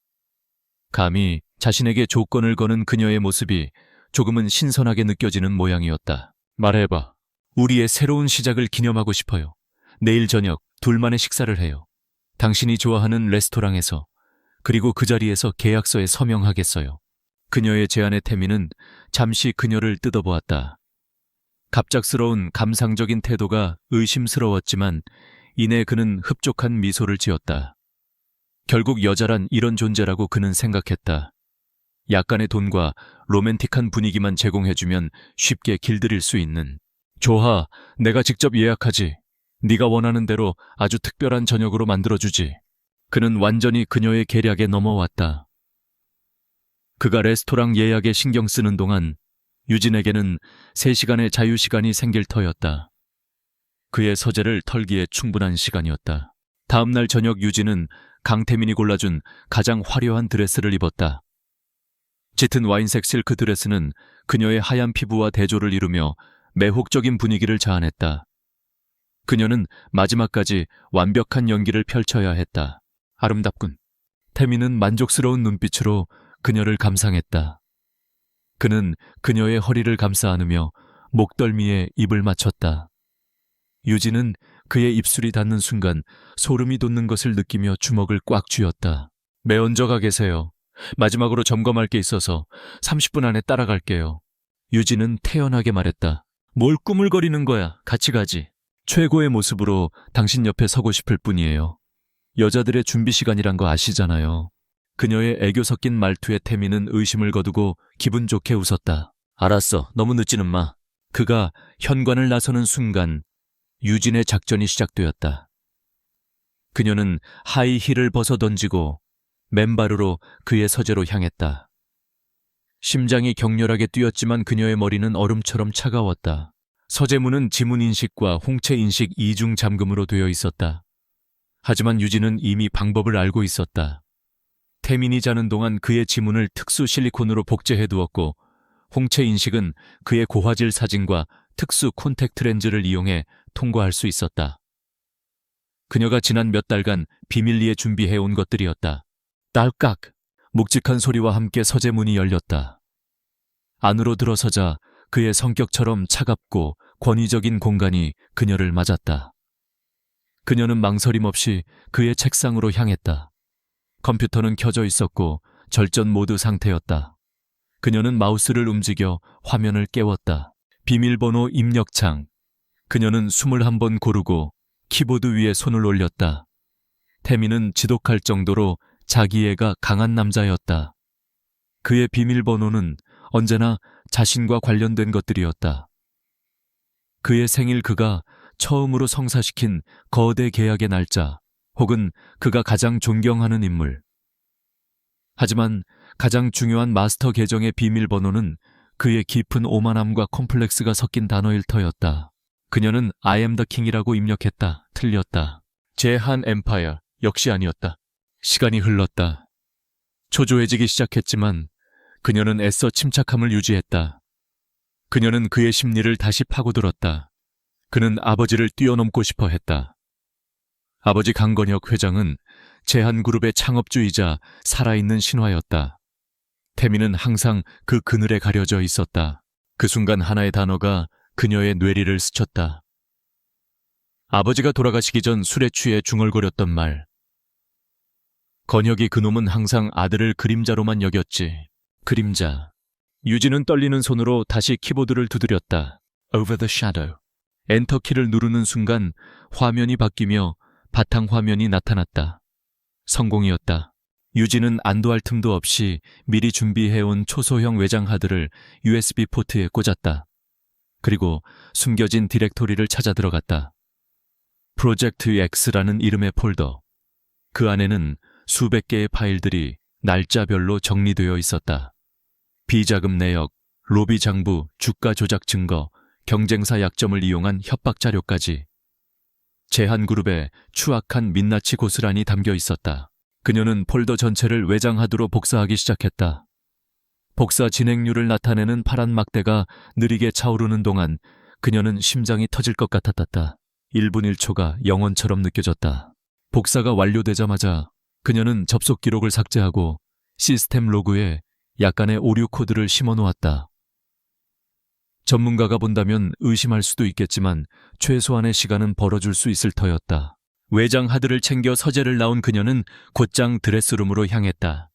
감히 자신에게 조건을 거는 그녀의 모습이 조금은 신선하게 느껴지는 모양이었다. 말해봐. 우리의 새로운 시작을 기념하고 싶어요. 내일 저녁 둘만의 식사를 해요. 당신이 좋아하는 레스토랑에서, 그리고 그 자리에서 계약서에 서명하겠어요. 그녀의 제안에 태민은 잠시 그녀를 뜯어보았다. 갑작스러운 감상적인 태도가 의심스러웠지만 이내 그는 흡족한 미소를 지었다. 결국 여자란 이런 존재라고 그는 생각했다. 약간의 돈과 로맨틱한 분위기만 제공해주면 쉽게 길들일 수 있는. 좋아, 내가 직접 예약하지. 네가 원하는 대로 아주 특별한 저녁으로 만들어주지. 그는 완전히 그녀의 계략에 넘어왔다. 그가 레스토랑 예약에 신경 쓰는 동안 유진에게는 3시간의 자유시간이 생길 터였다. 그의 서재를 털기에 충분한 시간이었다. 다음날 저녁 유진은 강태민이 골라준 가장 화려한 드레스를 입었다. 짙은 와인색 실크 드레스는 그녀의 하얀 피부와 대조를 이루며 매혹적인 분위기를 자아냈다. 그녀는 마지막까지 완벽한 연기를 펼쳐야 했다. 아름답군. 태민은 만족스러운 눈빛으로 그녀를 감상했다. 그는 그녀의 허리를 감싸 안으며 목덜미에 입을 맞췄다. 유진은 그의 입술이 닿는 순간 소름이 돋는 것을 느끼며 주먹을 꽉 쥐었다. 매언저가 계세요. 마지막으로 점검할 게 있어서 30분 안에 따라갈게요. 유진은 태연하게 말했다. 뭘 꾸물거리는 거야. 같이 가지. 최고의 모습으로 당신 옆에 서고 싶을 뿐이에요. 여자들의 준비 시간이란 거 아시잖아요. 그녀의 애교 섞인 말투에 태민은 의심을 거두고 기분 좋게 웃었다. 알았어. 너무 늦지는 마. 그가 현관을 나서는 순간 유진의 작전이 시작되었다. 그녀는 하이힐을 벗어 던지고 맨발으로 그의 서재로 향했다. 심장이 격렬하게 뛰었지만 그녀의 머리는 얼음처럼 차가웠다. 서재 문은 지문 인식과 홍채 인식 이중 잠금으로 되어 있었다. 하지만 유진은 이미 방법을 알고 있었다. 태민이 자는 동안 그의 지문을 특수 실리콘으로 복제해두었고 홍채 인식은 그의 고화질 사진과 특수 콘택트 렌즈를 이용해 통과할 수 있었다. 그녀가 지난 몇 달간 비밀리에 준비해온 것들이었다. 딸깍! 묵직한 소리와 함께 서재 문이 열렸다. 안으로 들어서자 그의 성격처럼 차갑고 권위적인 공간이 그녀를 맞았다. 그녀는 망설임 없이 그의 책상으로 향했다. 컴퓨터는 켜져 있었고 절전 모드 상태였다. 그녀는 마우스를 움직여 화면을 깨웠다. 비밀번호 입력창. 그녀는 21번 고르고 키보드 위에 손을 올렸다. 태민은 지독할 정도로 자기애가 강한 남자였다. 그의 비밀번호는 언제나 자신과 관련된 것들이었다. 그의 생일, 그가 처음으로 성사시킨 거대 계약의 날짜, 혹은 그가 가장 존경하는 인물. 하지만 가장 중요한 마스터 계정의 비밀번호는 그의 깊은 오만함과 콤플렉스가 섞인 단어일 터였다. 그녀는 I am the king이라고 입력했다. 틀렸다. 제한 엠파이어 역시 아니었다. 시간이 흘렀다. 초조해지기 시작했지만 그녀는 애써 침착함을 유지했다. 그녀는 그의 심리를 다시 파고들었다. 그는 아버지를 뛰어넘고 싶어 했다. 아버지 강건혁 회장은 제한그룹의 창업주이자 살아있는 신화였다. 태미는 항상 그 그늘에 가려져 있었다. 그 순간 하나의 단어가 그녀의 뇌리를 스쳤다. 아버지가 돌아가시기 전 술에 취해 중얼거렸던 말. 건혁이 그놈은 항상 아들을 그림자로만 여겼지. 그림자. 유진은 떨리는 손으로 다시 키보드를 두드렸다. Over the shadow. 엔터키를 누르는 순간 화면이 바뀌며 바탕 화면이 나타났다. 성공이었다. 유진은 안도할 틈도 없이 미리 준비해온 초소형 외장 하드를 USB 포트에 꽂았다. 그리고 숨겨진 디렉토리를 찾아 들어갔다. 프로젝트 X라는 이름의 폴더. 그 안에는 수백 개의 파일들이 날짜별로 정리되어 있었다. 비자금 내역, 로비 장부, 주가 조작 증거, 경쟁사 약점을 이용한 협박 자료까지. 제한그룹의 추악한 민낯이 고스란히 담겨 있었다. 그녀는 폴더 전체를 외장 하드로 복사하기 시작했다. 복사 진행률을 나타내는 파란 막대가 느리게 차오르는 동안 그녀는 심장이 터질 것 같았다. 1분 1초가 영원처럼 느껴졌다. 복사가 완료되자마자 그녀는 접속 기록을 삭제하고 시스템 로그에 약간의 오류 코드를 심어 놓았다. 전문가가 본다면 의심할 수도 있겠지만 최소한의 시간은 벌어줄 수 있을 터였다. 외장 하드를 챙겨 서재를 나온 그녀는 곧장 드레스룸으로 향했다.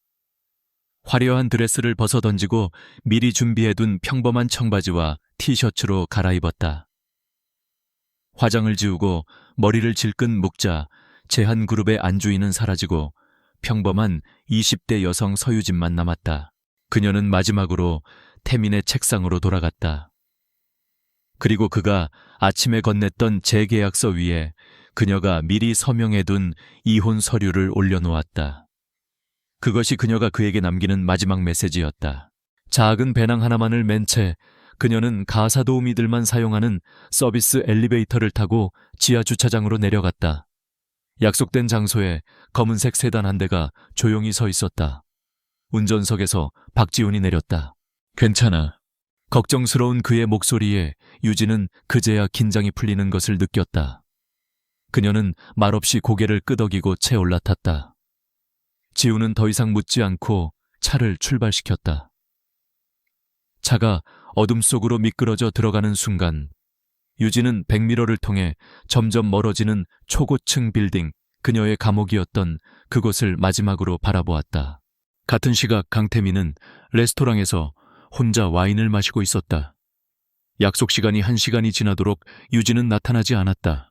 화려한 드레스를 벗어던지고 미리 준비해둔 평범한 청바지와 티셔츠로 갈아입었다. 화장을 지우고 머리를 질끈 묶자 제한그룹의 안주인은 사라지고 평범한 20대 여성 서유진만 남았다. 그녀는 마지막으로 태민의 책상으로 돌아갔다. 그리고 그가 아침에 건넸던 재계약서 위에 그녀가 미리 서명해둔 이혼 서류를 올려놓았다. 그것이 그녀가 그에게 남기는 마지막 메시지였다. 작은 배낭 하나만을 맨 채 그녀는 가사 도우미들만 사용하는 서비스 엘리베이터를 타고 지하 주차장으로 내려갔다. 약속된 장소에 검은색 세단 한 대가 조용히 서 있었다. 운전석에서 박지훈이 내렸다. 괜찮아. 걱정스러운 그의 목소리에 유진은 그제야 긴장이 풀리는 것을 느꼈다. 그녀는 말없이 고개를 끄덕이고 채 올라탔다. 지훈은 더 이상 묻지 않고 차를 출발시켰다. 차가 어둠 속으로 미끄러져 들어가는 순간 유진은 백미러를 통해 점점 멀어지는 초고층 빌딩, 그녀의 감옥이었던 그곳을 마지막으로 바라보았다. 같은 시각 강태민은 레스토랑에서 혼자 와인을 마시고 있었다. 약속 시간이 1시간이 지나도록 유진은 나타나지 않았다.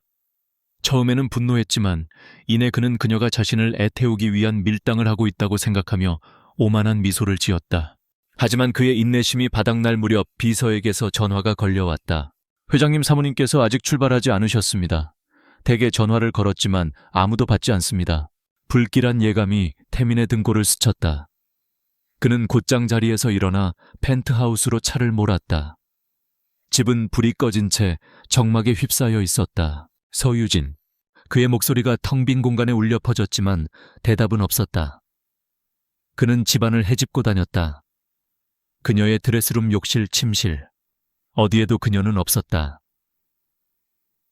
처음에는 분노했지만 이내 그는 그녀가 자신을 애태우기 위한 밀당을 하고 있다고 생각하며 오만한 미소를 지었다. 하지만 그의 인내심이 바닥날 무렵 비서에게서 전화가 걸려왔다. 회장님 사모님께서 아직 출발하지 않으셨습니다. 댁에 전화를 걸었지만 아무도 받지 않습니다. 불길한 예감이 태민의 등골을 스쳤다. 그는 곧장 자리에서 일어나 펜트하우스로 차를 몰았다. 집은 불이 꺼진 채 적막에 휩싸여 있었다. 서유진. 그의 목소리가 텅 빈 공간에 울려 퍼졌지만 대답은 없었다. 그는 집안을 헤집고 다녔다. 그녀의 드레스룸, 욕실, 침실. 어디에도 그녀는 없었다.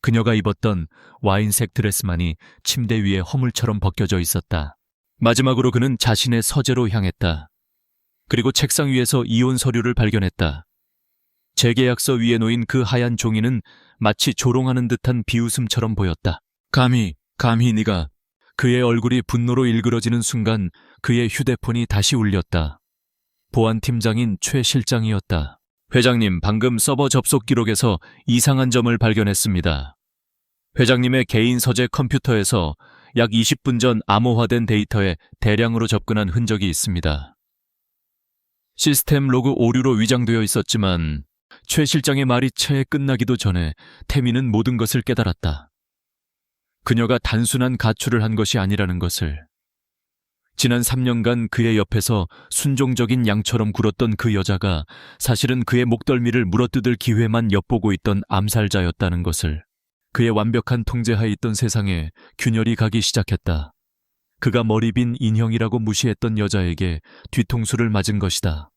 그녀가 입었던 와인색 드레스만이 침대 위에 허물처럼 벗겨져 있었다. 마지막으로 그는 자신의 서재로 향했다. 그리고 책상 위에서 이혼 서류를 발견했다. 재계약서 위에 놓인 그 하얀 종이는 마치 조롱하는 듯한 비웃음처럼 보였다. 감히 네가. 그의 얼굴이 분노로 일그러지는 순간 그의 휴대폰이 다시 울렸다. 보안팀장인 최 실장이었다. 회장님, 방금 서버 접속 기록에서 이상한 점을 발견했습니다. 회장님의 개인 서재 컴퓨터에서 약 20분 전 암호화된 데이터에 대량으로 접근한 흔적이 있습니다. 시스템 로그 오류로 위장되어 있었지만 최 실장의 말이 채 끝나기도 전에 태민은 모든 것을 깨달았다. 그녀가 단순한 가출을 한 것이 아니라는 것을. 지난 3년간 그의 옆에서 순종적인 양처럼 굴었던 그 여자가 사실은 그의 목덜미를 물어뜯을 기회만 엿보고 있던 암살자였다는 것을. 그의 완벽한 통제하에 있던 세상에 균열이 가기 시작했다. 그가 머리 빈 인형이라고 무시했던 여자에게 뒤통수를 맞은 것이다.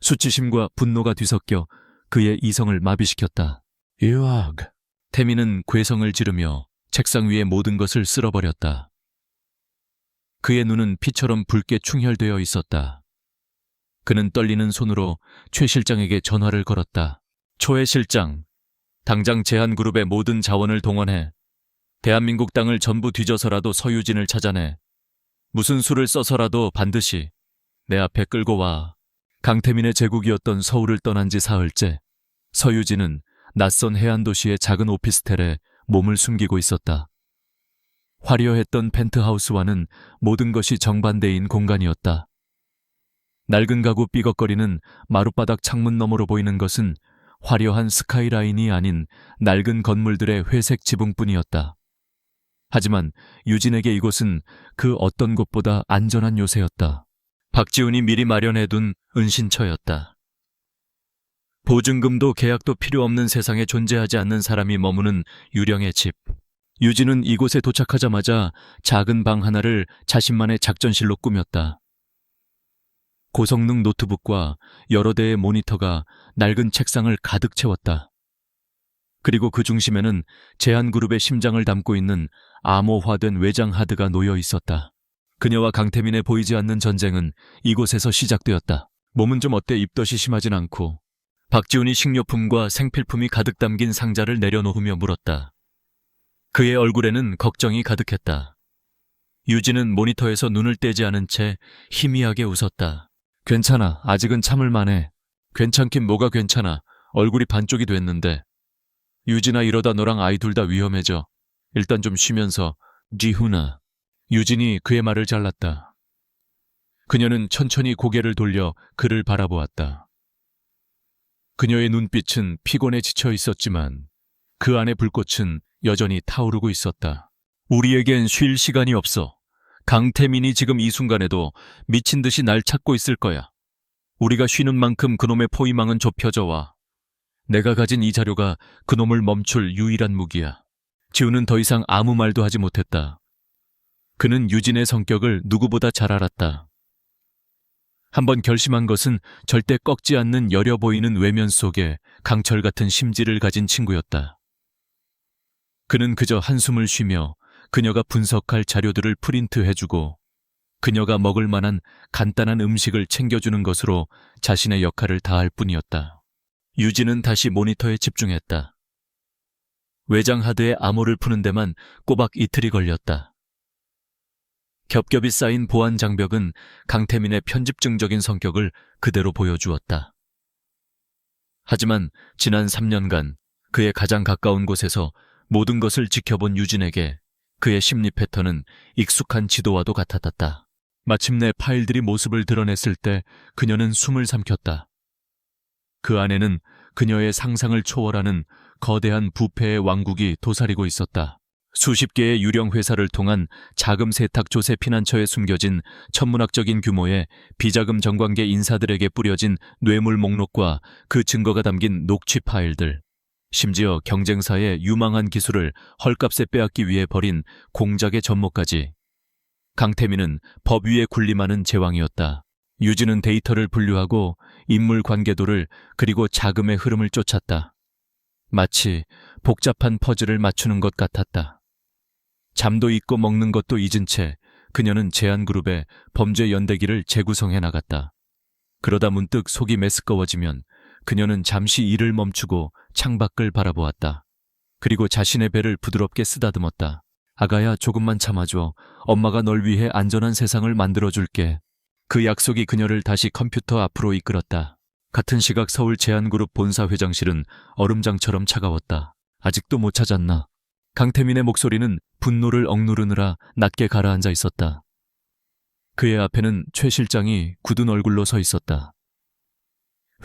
수치심과 분노가 뒤섞여 그의 이성을 마비시켰다. 유학. 태민은 괴성을 지르며 책상 위의 모든 것을 쓸어버렸다. 그의 눈은 피처럼 붉게 충혈되어 있었다. 그는 떨리는 손으로 최 실장에게 전화를 걸었다. 초해 실장, 당장 제한그룹의 모든 자원을 동원해 대한민국 땅을 전부 뒤져서라도 서유진을 찾아내. 무슨 수를 써서라도 반드시 내 앞에 끌고 와. 강태민의 제국이었던 서울을 떠난 지 사흘째, 서유진은 낯선 해안도시의 작은 오피스텔에 몸을 숨기고 있었다. 화려했던 펜트하우스와는 모든 것이 정반대인 공간이었다. 낡은 가구 삐걱거리는 마룻바닥 창문 너머로 보이는 것은 화려한 스카이라인이 아닌 낡은 건물들의 회색 지붕뿐이었다. 하지만 유진에게 이곳은 그 어떤 곳보다 안전한 요새였다. 박지훈이 미리 마련해둔 은신처였다. 보증금도 계약도 필요 없는 세상에 존재하지 않는 사람이 머무는 유령의 집. 유진은 이곳에 도착하자마자 작은 방 하나를 자신만의 작전실로 꾸몄다. 고성능 노트북과 여러 대의 모니터가 낡은 책상을 가득 채웠다. 그리고 그 중심에는 제한그룹의 심장을 담고 있는 암호화된 외장 하드가 놓여 있었다. 그녀와 강태민의 보이지 않는 전쟁은 이곳에서 시작되었다. 몸은 좀 어때? 입덧이 심하진 않고. 박지훈이 식료품과 생필품이 가득 담긴 상자를 내려놓으며 물었다. 그의 얼굴에는 걱정이 가득했다. 유진은 모니터에서 눈을 떼지 않은 채 희미하게 웃었다. 괜찮아. 아직은 참을 만해. 괜찮긴 뭐가 괜찮아. 얼굴이 반쪽이 됐는데. 유진아, 이러다 너랑 아이 둘 다 위험해져. 일단 좀 쉬면서. 지훈아. 유진이 그의 말을 잘랐다. 그녀는 천천히 고개를 돌려 그를 바라보았다. 그녀의 눈빛은 피곤에 지쳐 있었지만 그 안의 불꽃은 여전히 타오르고 있었다. 우리에겐 쉴 시간이 없어. 강태민이 지금 이 순간에도 미친 듯이 날 찾고 있을 거야. 우리가 쉬는 만큼 그놈의 포위망은 좁혀져 와. 내가 가진 이 자료가 그놈을 멈출 유일한 무기야. 지훈은 더 이상 아무 말도 하지 못했다. 그는 유진의 성격을 누구보다 잘 알았다. 한번 결심한 것은 절대 꺾지 않는 여려 보이는 외면 속에 강철 같은 심지를 가진 친구였다. 그는 그저 한숨을 쉬며 그녀가 분석할 자료들을 프린트해주고 그녀가 먹을 만한 간단한 음식을 챙겨주는 것으로 자신의 역할을 다할 뿐이었다. 유진은 다시 모니터에 집중했다. 외장 하드의 암호를 푸는 데만 꼬박 이틀이 걸렸다. 겹겹이 쌓인 보안 장벽은 강태민의 편집증적인 성격을 그대로 보여주었다. 하지만 지난 3년간 그의 가장 가까운 곳에서 모든 것을 지켜본 유진에게 그의 심리 패턴은 익숙한 지도와도 같았다. 마침내 파일들이 모습을 드러냈을 때 그녀는 숨을 삼켰다. 그 안에는 그녀의 상상을 초월하는 거대한 부패의 왕국이 도사리고 있었다. 수십 개의 유령 회사를 통한 자금 세탁 조세 피난처에 숨겨진 천문학적인 규모의 비자금 정관계 인사들에게 뿌려진 뇌물 목록과 그 증거가 담긴 녹취 파일들, 심지어 경쟁사의 유망한 기술을 헐값에 빼앗기 위해 벌인 공작의 전모까지. 강태민은 법 위에 군림하는 제왕이었다. 유진은 데이터를 분류하고 인물 관계도를 그리고 자금의 흐름을 쫓았다. 마치 복잡한 퍼즐을 맞추는 것 같았다. 잠도 잊고 먹는 것도 잊은 채 그녀는 제한그룹의 범죄 연대기를 재구성해 나갔다. 그러다 문득 속이 메스꺼워지면 그녀는 잠시 일을 멈추고 창밖을 바라보았다. 그리고 자신의 배를 부드럽게 쓰다듬었다. 아가야, 조금만 참아줘. 엄마가 널 위해 안전한 세상을 만들어줄게. 그 약속이 그녀를 다시 컴퓨터 앞으로 이끌었다. 같은 시각 서울 제한그룹 본사 회장실은 얼음장처럼 차가웠다. 아직도 못 찾았나? 강태민의 목소리는 분노를 억누르느라 낮게 가라앉아 있었다. 그의 앞에는 최 실장이 굳은 얼굴로 서 있었다.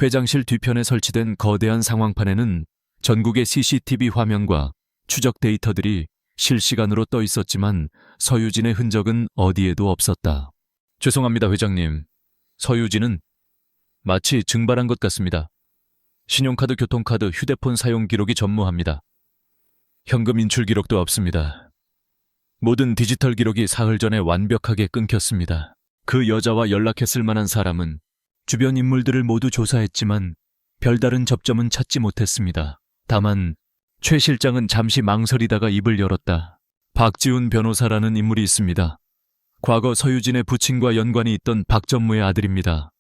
회장실 뒤편에 설치된 거대한 상황판에는 전국의 CCTV 화면과 추적 데이터들이 실시간으로 떠 있었지만 서유진의 흔적은 어디에도 없었다. 죄송합니다, 회장님. 서유진은 마치 증발한 것 같습니다. 신용카드, 교통카드, 휴대폰 사용 기록이 전무합니다. 현금 인출 기록도 없습니다. 모든 디지털 기록이 사흘 전에 완벽하게 끊겼습니다. 그 여자와 연락했을 만한 사람은 주변 인물들을 모두 조사했지만 별다른 접점은 찾지 못했습니다. 다만 최 실장은 잠시 망설이다가 입을 열었다. 박지훈 변호사라는 인물이 있습니다. 과거 서유진의 부친과 연관이 있던 박 전무의 아들입니다.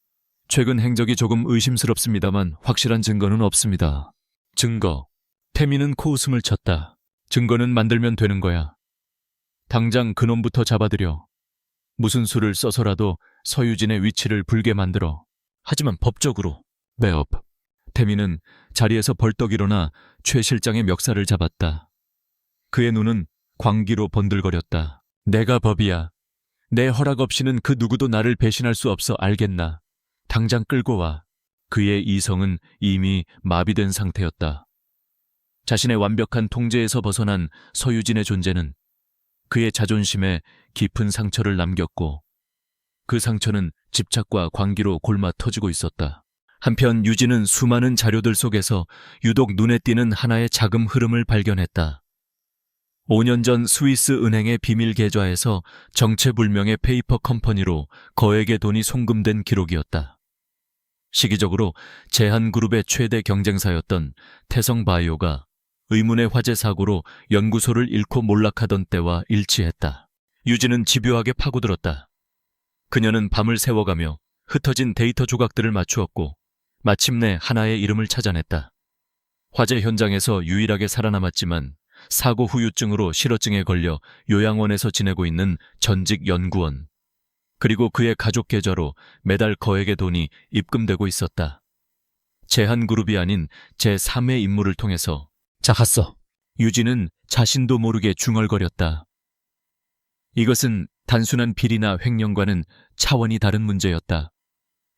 최근 행적이 조금 의심스럽습니다만 확실한 증거는 없습니다. 증거. 태민은 코웃음을 쳤다. 증거는 만들면 되는 거야. 당장 그놈부터 잡아들여. 무슨 수를 써서라도 서유진의 위치를 불게 만들어. 하지만 법적으로. 매업. 태민은 자리에서 벌떡 일어나 최 실장의 멱살을 잡았다. 그의 눈은 광기로 번들거렸다. 내가 법이야. 내 허락 없이는 그 누구도 나를 배신할 수 없어, 알겠나? 당장 끌고 와. 그의 이성은 이미 마비된 상태였다. 자신의 완벽한 통제에서 벗어난 서유진의 존재는 그의 자존심에 깊은 상처를 남겼고 그 상처는 집착과 광기로 골마 터지고 있었다. 한편 유진은 수많은 자료들 속에서 유독 눈에 띄는 하나의 자금 흐름을 발견했다. 5년 전 스위스 은행의 비밀 계좌에서 정체불명의 페이퍼 컴퍼니로 거액의 돈이 송금된 기록이었다. 시기적으로 제한그룹의 최대 경쟁사였던 태성바이오가 의문의 화재 사고로 연구소를 잃고 몰락하던 때와 일치했다. 유진은 집요하게 파고들었다. 그녀는 밤을 새워가며 흩어진 데이터 조각들을 맞추었고 마침내 하나의 이름을 찾아냈다. 화재 현장에서 유일하게 살아남았지만 사고 후유증으로 실어증에 걸려 요양원에서 지내고 있는 전직 연구원. 그리고 그의 가족 계좌로 매달 거액의 돈이 입금되고 있었다. 제한그룹이 아닌 제3의 인물을 통해서. 작았어. 유진은 자신도 모르게 중얼거렸다. 이것은 단순한 비리나 횡령과는 차원이 다른 문제였다.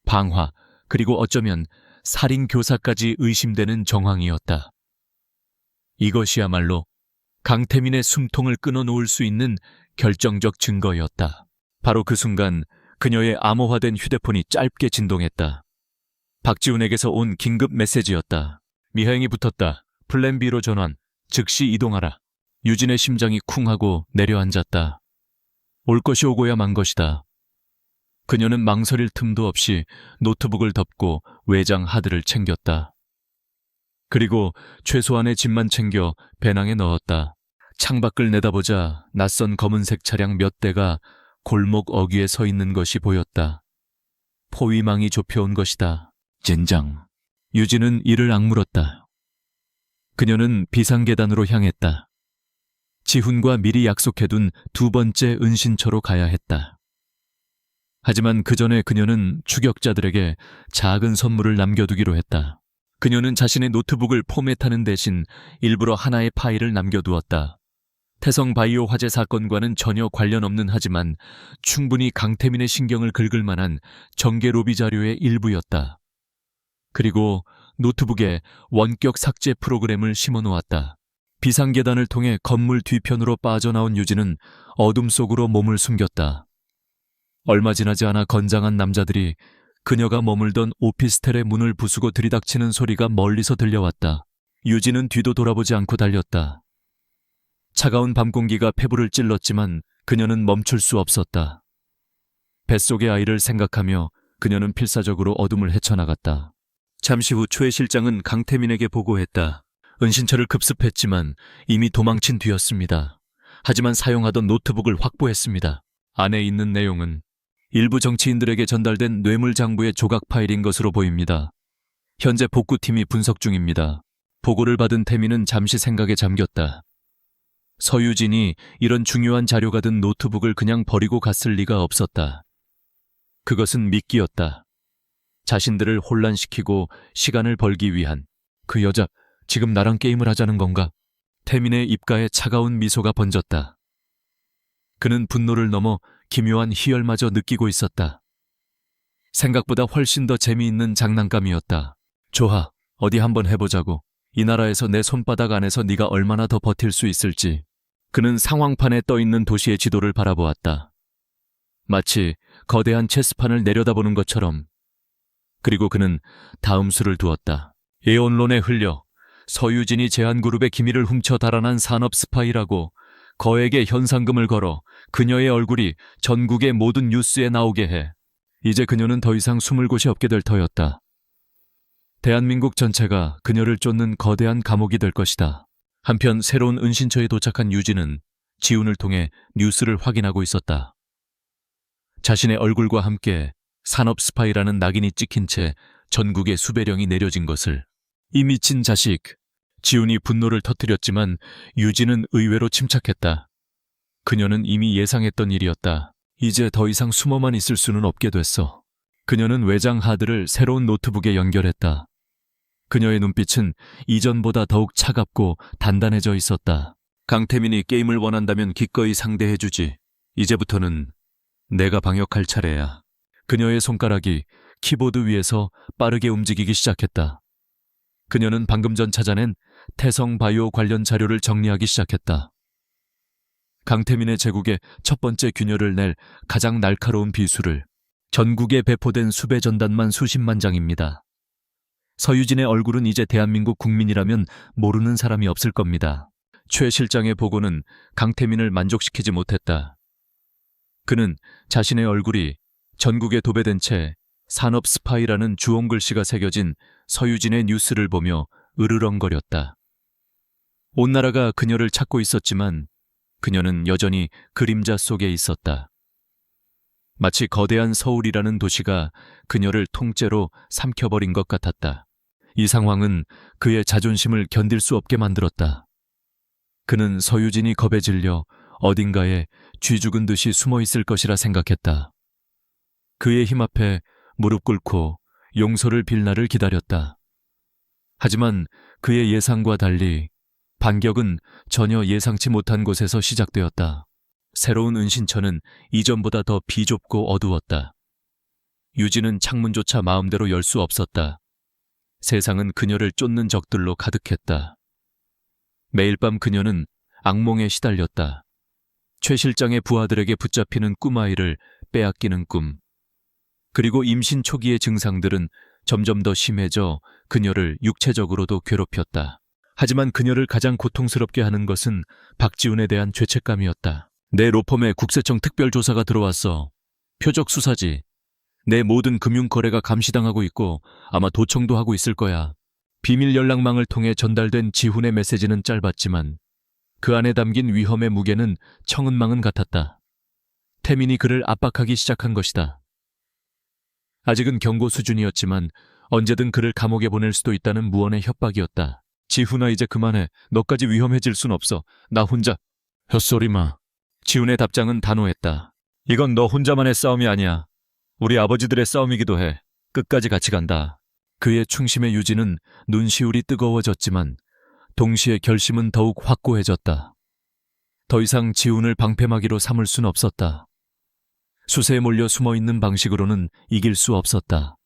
방화, 그리고 어쩌면 살인 교사까지 의심되는 정황이었다. 이것이야말로 강태민의 숨통을 끊어놓을 수 있는 결정적 증거였다. 바로 그 순간 그녀의 암호화된 휴대폰이 짧게 진동했다. 박지훈에게서 온 긴급 메시지였다. 미하행이 붙었다. 플랜 B로 전환. 즉시 이동하라. 유진의 심장이 쿵하고 내려앉았다. 올 것이 오고야 만 것이다. 그녀는 망설일 틈도 없이 노트북을 덮고 외장 하드를 챙겼다. 그리고 최소한의 짐만 챙겨 배낭에 넣었다. 창밖을 내다보자 낯선 검은색 차량 몇 대가 골목 어귀에 서 있는 것이 보였다. 포위망이 좁혀온 것이다. 젠장. 유진은 이를 악물었다. 그녀는 비상계단으로 향했다. 지훈과 미리 약속해둔 두 번째 은신처로 가야 했다. 하지만 그 전에 그녀는 추격자들에게 작은 선물을 남겨두기로 했다. 그녀는 자신의 노트북을 포맷하는 대신 일부러 하나의 파일을 남겨두었다. 태성바이오 화재 사건과는 전혀 관련 없는 하지만 충분히 강태민의 신경을 긁을 만한 정계 로비 자료의 일부였다. 그리고 노트북에 원격 삭제 프로그램을 심어놓았다. 비상계단을 통해 건물 뒤편으로 빠져나온 유진은 어둠 속으로 몸을 숨겼다. 얼마 지나지 않아 건장한 남자들이 그녀가 머물던 오피스텔의 문을 부수고 들이닥치는 소리가 멀리서 들려왔다. 유진은 뒤도 돌아보지 않고 달렸다. 차가운 밤 공기가 폐부를 찔렀지만 그녀는 멈출 수 없었다. 뱃속의 아이를 생각하며 그녀는 필사적으로 어둠을 헤쳐나갔다. 잠시 후 최 실장은 강태민에게 보고했다. 은신처를 급습했지만 이미 도망친 뒤였습니다. 하지만 사용하던 노트북을 확보했습니다. 안에 있는 내용은 일부 정치인들에게 전달된 뇌물장부의 조각 파일인 것으로 보입니다. 현재 복구팀이 분석 중입니다. 보고를 받은 태민은 잠시 생각에 잠겼다. 서유진이 이런 중요한 자료가 든 노트북을 그냥 버리고 갔을 리가 없었다. 그것은 미끼였다. 자신들을 혼란시키고 시간을 벌기 위한. 그 여자 지금 나랑 게임을 하자는 건가? 태민의 입가에 차가운 미소가 번졌다. 그는 분노를 넘어 기묘한 희열마저 느끼고 있었다. 생각보다 훨씬 더 재미있는 장난감이었다. 좋아, 어디 한번 해보자고. 이 나라에서 내 손바닥 안에서 네가 얼마나 더 버틸 수 있을지. 그는 상황판에 떠있는 도시의 지도를 바라보았다. 마치 거대한 체스판을 내려다보는 것처럼. 그리고 그는 다음 수를 두었다. 예언론에 흘려 서유진이 제한그룹의 기밀을 훔쳐 달아난 산업 스파이라고 거액의 현상금을 걸어 그녀의 얼굴이 전국의 모든 뉴스에 나오게 해. 이제 그녀는 더 이상 숨을 곳이 없게 될 터였다. 대한민국 전체가 그녀를 쫓는 거대한 감옥이 될 것이다. 한편 새로운 은신처에 도착한 유진은 지훈을 통해 뉴스를 확인하고 있었다. 자신의 얼굴과 함께 산업 스파이라는 낙인이 찍힌 채 전국에 수배령이 내려진 것을. 이 미친 자식. 지훈이 분노를 터뜨렸지만 유진은 의외로 침착했다. 그녀는 이미 예상했던 일이었다. 이제 더 이상 숨어만 있을 수는 없게 됐어. 그녀는 외장 하드를 새로운 노트북에 연결했다. 그녀의 눈빛은 이전보다 더욱 차갑고 단단해져 있었다. 강태민이 게임을 원한다면 기꺼이 상대해주지. 이제부터는 내가 방역할 차례야. 그녀의 손가락이 키보드 위에서 빠르게 움직이기 시작했다. 그녀는 방금 전 찾아낸 태성 바이오 관련 자료를 정리하기 시작했다. 강태민의 제국에 첫 번째 균열을 낼 가장 날카로운 비수를. 전국에 배포된 수배 전단만 수십만 장입니다. 서유진의 얼굴은 이제 대한민국 국민이라면 모르는 사람이 없을 겁니다. 최 실장의 보고는 강태민을 만족시키지 못했다. 그는 자신의 얼굴이 전국에 도배된 채 산업 스파이라는 주홍 글씨가 새겨진 서유진의 뉴스를 보며 으르렁거렸다. 온 나라가 그녀를 찾고 있었지만 그녀는 여전히 그림자 속에 있었다. 마치 거대한 서울이라는 도시가 그녀를 통째로 삼켜버린 것 같았다. 이 상황은 그의 자존심을 견딜 수 없게 만들었다. 그는 서유진이 겁에 질려 어딘가에 쥐 죽은 듯이 숨어 있을 것이라 생각했다. 그의 힘 앞에 무릎 꿇고 용서를 빌 날을 기다렸다. 하지만 그의 예상과 달리 반격은 전혀 예상치 못한 곳에서 시작되었다. 새로운 은신처는 이전보다 더 비좁고 어두웠다. 유진은 창문조차 마음대로 열 수 없었다. 세상은 그녀를 쫓는 적들로 가득했다. 매일 밤 그녀는 악몽에 시달렸다. 최 실장의 부하들에게 붙잡히는 꿈아이를 빼앗기는 꿈. 그리고 임신 초기의 증상들은 점점 더 심해져 그녀를 육체적으로도 괴롭혔다. 하지만 그녀를 가장 고통스럽게 하는 것은 박지훈에 대한 죄책감이었다. 내 로펌에 국세청 특별조사가 들어왔어. 표적 수사지. 내 모든 금융거래가 감시당하고 있고 아마 도청도 하고 있을 거야. 비밀 연락망을 통해 전달된 지훈의 메시지는 짧았지만 그 안에 담긴 위험의 무게는 청은망은 같았다. 태민이 그를 압박하기 시작한 것이다. 아직은 경고 수준이었지만 언제든 그를 감옥에 보낼 수도 있다는 무언의 협박이었다. 지훈아, 이제 그만해. 너까지 위험해질 순 없어. 나 혼자. 헛소리 마. 지훈의 답장은 단호했다. 이건 너 혼자만의 싸움이 아니야. 우리 아버지들의 싸움이기도 해. 끝까지 같이 간다. 그의 충심의 유지는 눈시울이 뜨거워졌지만 동시에 결심은 더욱 확고해졌다. 더 이상 지훈을 방패막이로 삼을 순 없었다. 수세에 몰려 숨어있는 방식으로는 이길 수 없었다.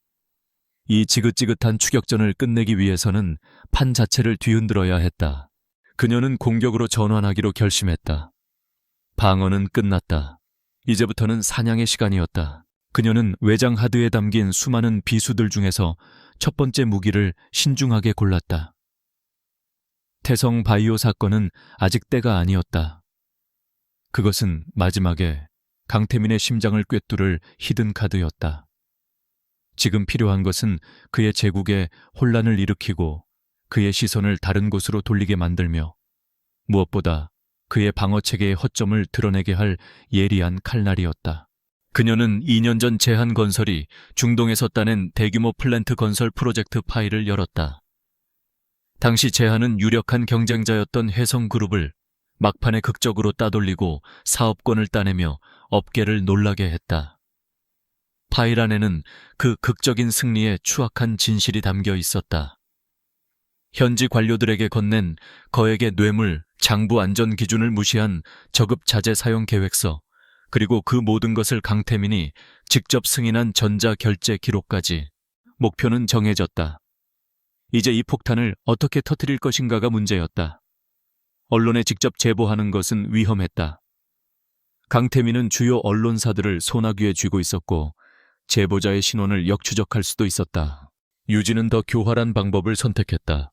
이 지긋지긋한 추격전을 끝내기 위해서는 판 자체를 뒤흔들어야 했다. 그녀는 공격으로 전환하기로 결심했다. 방어는 끝났다. 이제부터는 사냥의 시간이었다. 그녀는 외장 하드에 담긴 수많은 비수들 중에서 첫 번째 무기를 신중하게 골랐다. 태성 바이오 사건은 아직 때가 아니었다. 그것은 마지막에 강태민의 심장을 꿰뚫을 히든 카드였다. 지금 필요한 것은 그의 제국에 혼란을 일으키고 그의 시선을 다른 곳으로 돌리게 만들며 무엇보다 그의 방어체계의 허점을 드러내게 할 예리한 칼날이었다. 그녀는 2년 전 제한건설이 중동에서 따낸 대규모 플랜트 건설 프로젝트 파일을 열었다. 당시 제한은 유력한 경쟁자였던 혜성그룹을 막판에 극적으로 따돌리고 사업권을 따내며 업계를 놀라게 했다. 파일 안에는 그 극적인 승리의 추악한 진실이 담겨 있었다. 현지 관료들에게 건넨 거액의 뇌물, 장부 안전 기준을 무시한 저급 자재 사용 계획서, 그리고 그 모든 것을 강태민이 직접 승인한 전자 결제 기록까지. 목표는 정해졌다. 이제 이 폭탄을 어떻게 터뜨릴 것인가가 문제였다. 언론에 직접 제보하는 것은 위험했다. 강태민은 주요 언론사들을 소나귀에 쥐고 있었고 제보자의 신원을 역추적할 수도 있었다. 유진은 더 교활한 방법을 선택했다.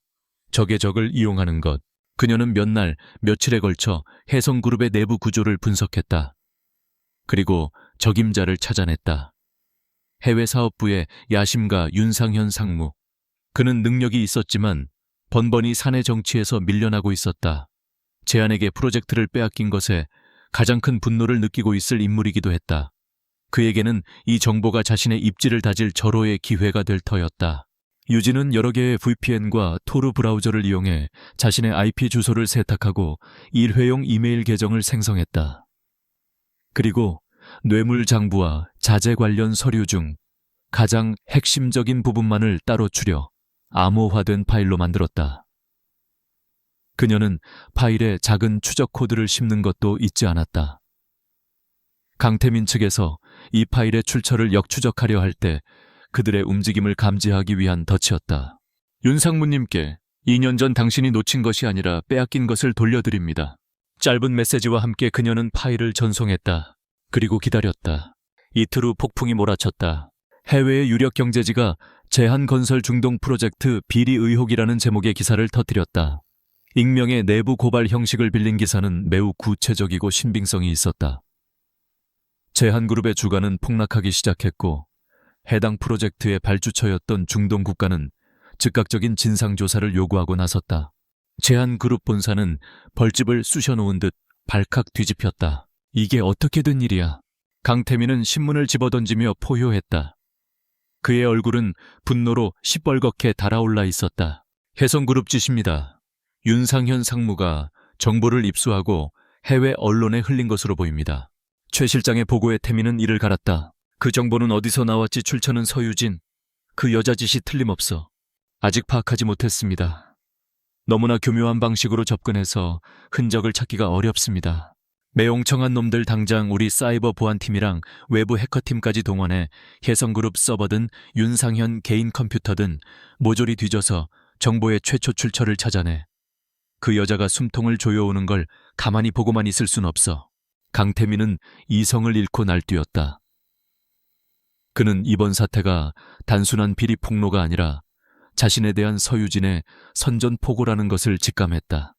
적의 적을 이용하는 것. 그녀는 몇 날, 며칠에 걸쳐 혜성그룹의 내부 구조를 분석했다. 그리고 적임자를 찾아냈다. 해외 사업부의 야심가 윤상현 상무. 그는 능력이 있었지만 번번이 사내 정치에서 밀려나고 있었다. 제안에게 프로젝트를 빼앗긴 것에 가장 큰 분노를 느끼고 있을 인물이기도 했다. 그에게는 이 정보가 자신의 입지를 다질 절호의 기회가 될 터였다. 유진은 여러 개의 VPN과 토르 브라우저를 이용해 자신의 IP 주소를 세탁하고 일회용 이메일 계정을 생성했다. 그리고 뇌물 장부와 자재 관련 서류 중 가장 핵심적인 부분만을 따로 추려 암호화된 파일로 만들었다. 그녀는 파일에 작은 추적 코드를 심는 것도 잊지 않았다. 강태민 측에서 이 파일의 출처를 역추적하려 할 때 그들의 움직임을 감지하기 위한 덫이었다. 윤상무님께 2년 전 당신이 놓친 것이 아니라 빼앗긴 것을 돌려드립니다. 짧은 메시지와 함께 그녀는 파일을 전송했다. 그리고 기다렸다. 이틀 후 폭풍이 몰아쳤다. 해외의 유력 경제지가 제한건설 중동 프로젝트 비리 의혹이라는 제목의 기사를 터뜨렸다. 익명의 내부 고발 형식을 빌린 기사는 매우 구체적이고 신빙성이 있었다. 제한그룹의 주가는 폭락하기 시작했고 해당 프로젝트의 발주처였던 중동 국가는 즉각적인 진상조사를 요구하고 나섰다. 제한그룹 본사는 벌집을 쑤셔놓은 듯 발칵 뒤집혔다. 이게 어떻게 된 일이야? 강태민은 신문을 집어던지며 포효했다. 그의 얼굴은 분노로 시뻘겋게 달아올라 있었다. 혜성그룹 짓입니다. 윤상현 상무가 정보를 입수하고 해외 언론에 흘린 것으로 보입니다. 최 실장의 보고에 태민은 이를 갈았다. 그 정보는 어디서 나왔지? 출처는 서유진. 그 여자 짓이 틀림없어. 아직 파악하지 못했습니다. 너무나 교묘한 방식으로 접근해서 흔적을 찾기가 어렵습니다. 매용청한 놈들 당장 우리 사이버 보안팀이랑 외부 해커팀까지 동원해 혜성그룹 서버든 윤상현 개인 컴퓨터든 모조리 뒤져서 정보의 최초 출처를 찾아내. 그 여자가 숨통을 조여오는 걸 가만히 보고만 있을 순 없어. 강태민은 이성을 잃고 날뛰었다. 그는 이번 사태가 단순한 비리 폭로가 아니라 자신에 대한 서유진의 선전포고라는 것을 직감했다.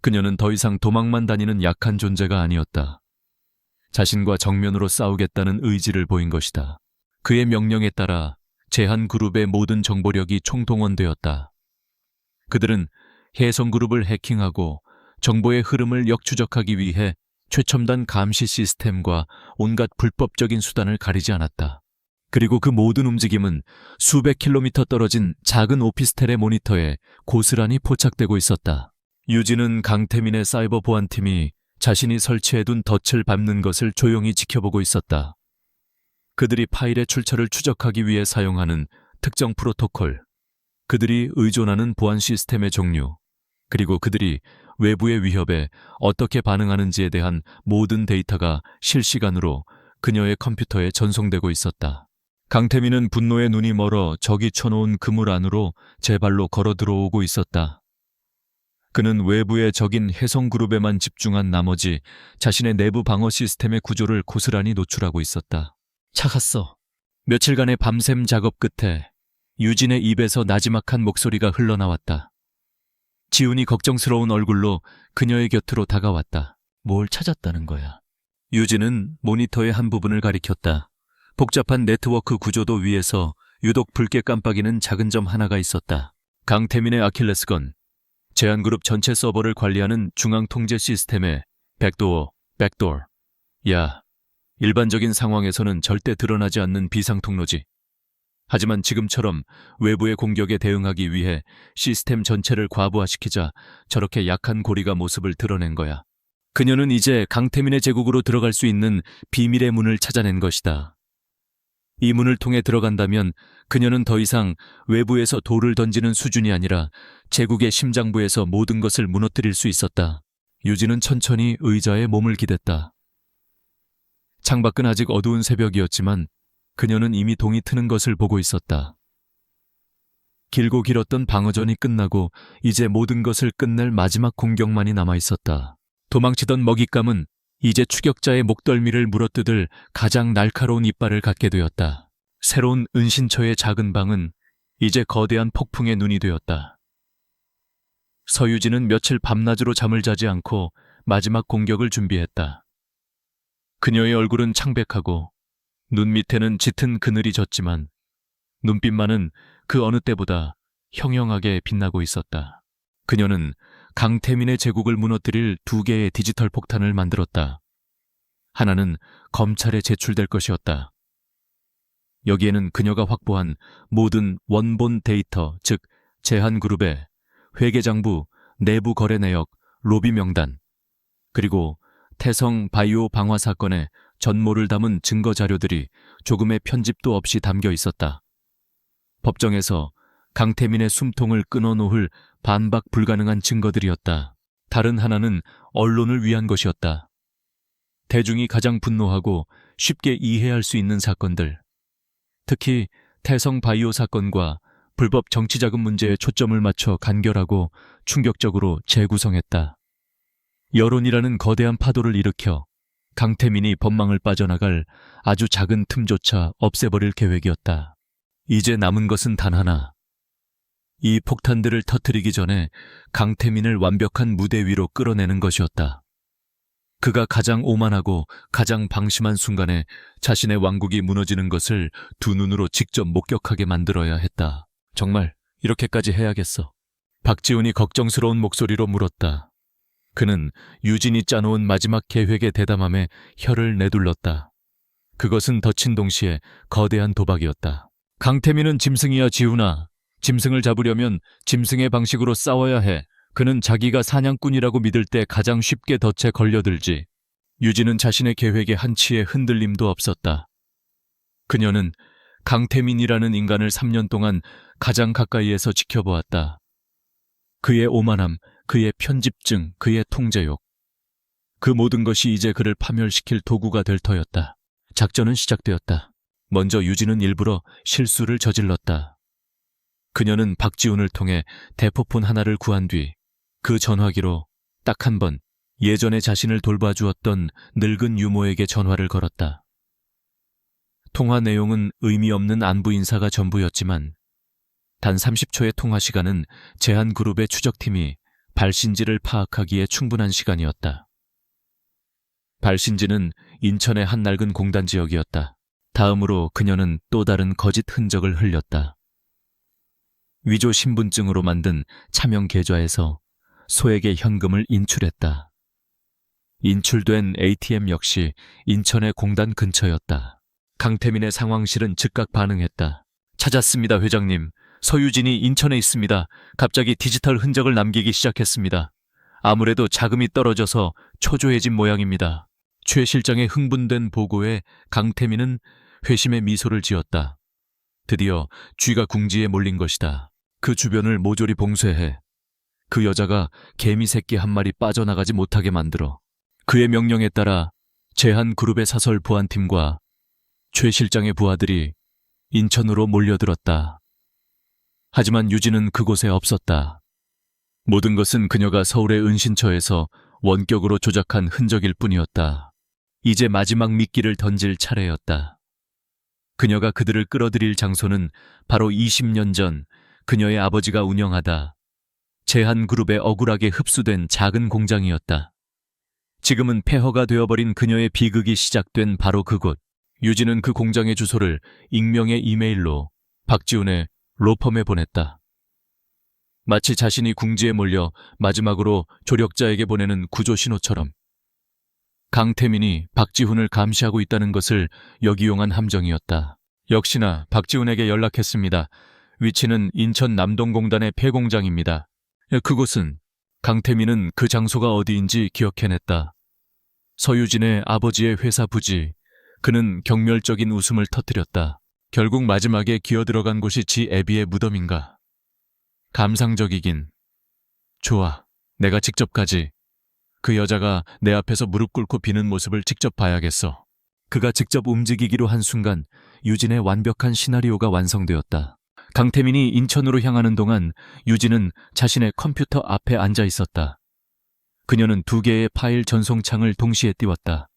그녀는 더 이상 도망만 다니는 약한 존재가 아니었다. 자신과 정면으로 싸우겠다는 의지를 보인 것이다. 그의 명령에 따라 제한그룹의 모든 정보력이 총동원되었다. 그들은 혜성그룹을 해킹하고 정보의 흐름을 역추적하기 위해 최첨단 감시 시스템과 온갖 불법적인 수단을 가리지 않았다. 그리고 그 모든 움직임은 수백 킬로미터 떨어진 작은 오피스텔의 모니터에 고스란히 포착되고 있었다. 유진은 강태민의 사이버 보안팀이 자신이 설치해둔 덫을 밟는 것을 조용히 지켜보고 있었다. 그들이 파일의 출처를 추적하기 위해 사용하는 특정 프로토콜, 그들이 의존하는 보안 시스템의 종류, 그리고 그들이 외부의 위협에 어떻게 반응하는지에 대한 모든 데이터가 실시간으로 그녀의 컴퓨터에 전송되고 있었다. 강태민은 분노에 눈이 멀어 적이 쳐놓은 그물 안으로 제 발로 걸어 들어오고 있었다. 그는 외부의 적인 혜성그룹에만 집중한 나머지 자신의 내부 방어 시스템의 구조를 고스란히 노출하고 있었다. 차갔어. 며칠간의 밤샘 작업 끝에 유진의 입에서 나지막한 목소리가 흘러나왔다. 지훈이 걱정스러운 얼굴로 그녀의 곁으로 다가왔다. 뭘 찾았다는 거야? 유진은 모니터의 한 부분을 가리켰다. 복잡한 네트워크 구조도 위에서 유독 붉게 깜빡이는 작은 점 하나가 있었다. 강태민의 아킬레스건, 제한그룹 전체 서버를 관리하는 중앙통제 시스템의 백도어. 야, 일반적인 상황에서는 절대 드러나지 않는 비상통로지. 하지만 지금처럼 외부의 공격에 대응하기 위해 시스템 전체를 과부하시키자 저렇게 약한 고리가 모습을 드러낸 거야. 그녀는 이제 강태민의 제국으로 들어갈 수 있는 비밀의 문을 찾아낸 것이다. 이 문을 통해 들어간다면 그녀는 더 이상 외부에서 돌을 던지는 수준이 아니라 제국의 심장부에서 모든 것을 무너뜨릴 수 있었다. 유진은 천천히 의자에 몸을 기댔다. 창밖은 아직 어두운 새벽이었지만 그녀는 이미 동이 트는 것을 보고 있었다. 길고 길었던 방어전이 끝나고 이제 모든 것을 끝낼 마지막 공격만이 남아있었다. 도망치던 먹잇감은 이제 추격자의 목덜미를 물어뜯을 가장 날카로운 이빨을 갖게 되었다. 새로운 은신처의 작은 방은 이제 거대한 폭풍의 눈이 되었다. 서유진은 며칠 밤낮으로 잠을 자지 않고 마지막 공격을 준비했다. 그녀의 얼굴은 창백하고 눈 밑에는 짙은 그늘이 졌지만 눈빛만은 그 어느 때보다 형형하게 빛나고 있었다. 그녀는 강태민의 제국을 무너뜨릴 2개의 디지털 폭탄을 만들었다. 하나는 검찰에 제출될 것이었다. 여기에는 그녀가 확보한 모든 원본 데이터, 즉 제한그룹의 회계장부, 내부 거래 내역, 로비 명단, 그리고 태성 바이오 방화 사건의 전모를 담은 증거 자료들이 조금의 편집도 없이 담겨 있었다. 법정에서 강태민의 숨통을 끊어놓을 반박 불가능한 증거들이었다. 다른 하나는 언론을 위한 것이었다. 대중이 가장 분노하고 쉽게 이해할 수 있는 사건들, 특히 태성 바이오 사건과 불법 정치자금 문제에 초점을 맞춰 간결하고 충격적으로 재구성했다. 여론이라는 거대한 파도를 일으켜 강태민이 법망을 빠져나갈 아주 작은 틈조차 없애버릴 계획이었다. 이제 남은 것은 단 하나. 이 폭탄들을 터뜨리기 전에 강태민을 완벽한 무대 위로 끌어내는 것이었다. 그가 가장 오만하고 가장 방심한 순간에 자신의 왕국이 무너지는 것을 두 눈으로 직접 목격하게 만들어야 했다. 정말 이렇게까지 해야겠어? 박지훈이 걱정스러운 목소리로 물었다. 그는 유진이 짜놓은 마지막 계획의 대담함에 혀를 내둘렀다. 그것은 덧친 동시에 거대한 도박이었다. 강태민은 짐승이야, 지훈아. 짐승을 잡으려면 짐승의 방식으로 싸워야 해. 그는 자기가 사냥꾼이라고 믿을 때 가장 쉽게 덫에 걸려들지. 유진은 자신의 계획에 한치의 흔들림도 없었다. 그녀는 강태민이라는 인간을 3년 동안 가장 가까이에서 지켜보았다. 그의 오만함, 그의 편집증, 그의 통제욕. 그 모든 것이 이제 그를 파멸시킬 도구가 될 터였다. 작전은 시작되었다. 먼저 유진은 일부러 실수를 저질렀다. 그녀는 박지훈을 통해 대포폰 하나를 구한 뒤 그 전화기로 딱 한 번 예전에 자신을 돌봐주었던 늙은 유모에게 전화를 걸었다. 통화 내용은 의미 없는 안부 인사가 전부였지만 단 30초의 통화 시간은 제한그룹의 추적팀이 발신지를 파악하기에 충분한 시간이었다. 발신지는 인천의 한 낡은 공단 지역이었다. 다음으로 그녀는 또 다른 거짓 흔적을 흘렸다. 위조 신분증으로 만든 차명 계좌에서 소액의 현금을 인출했다. 인출된 ATM 역시 인천의 공단 근처였다. 강태민의 상황실은 즉각 반응했다. 찾았습니다, 회장님. 서유진이 인천에 있습니다. 갑자기 디지털 흔적을 남기기 시작했습니다. 아무래도 자금이 떨어져서 초조해진 모양입니다. 최 실장의 흥분된 보고에 강태민은 회심의 미소를 지었다. 드디어 쥐가 궁지에 몰린 것이다. 그 주변을 모조리 봉쇄해 그 여자가 개미 새끼 한 마리 빠져나가지 못하게 만들어. 그의 명령에 따라 제한그룹의 사설 보안팀과 최 실장의 부하들이 인천으로 몰려들었다. 하지만 유진은 그곳에 없었다. 모든 것은 그녀가 서울의 은신처에서 원격으로 조작한 흔적일 뿐이었다. 이제 마지막 미끼를 던질 차례였다. 그녀가 그들을 끌어들일 장소는 바로 20년 전 그녀의 아버지가 운영하다 제한그룹에 억울하게 흡수된 작은 공장이었다. 지금은 폐허가 되어버린 그녀의 비극이 시작된 바로 그곳. 유진은 그 공장의 주소를 익명의 이메일로 박지훈의 로펌에 보냈다. 마치 자신이 궁지에 몰려 마지막으로 조력자에게 보내는 구조 신호처럼. 강태민이 박지훈을 감시하고 있다는 것을 역이용한 함정이었다. 역시나 박지훈에게 연락했습니다. 위치는 인천 남동공단의 폐공장입니다. 그곳은 강태민은 그 장소가 어디인지 기억해냈다. 서유진의 아버지의 회사 부지. 그는 경멸적인 웃음을 터뜨렸다. 결국 마지막에 기어들어간 곳이 지 애비의 무덤인가. 감상적이긴. 좋아, 내가 직접 가지. 그 여자가 내 앞에서 무릎 꿇고 비는 모습을 직접 봐야겠어. 그가 직접 움직이기로 한 순간 유진의 완벽한 시나리오가 완성되었다. 강태민이 인천으로 향하는 동안 유진은 자신의 컴퓨터 앞에 앉아 있었다. 그녀는 2개의 파일 전송창을 동시에 띄웠다.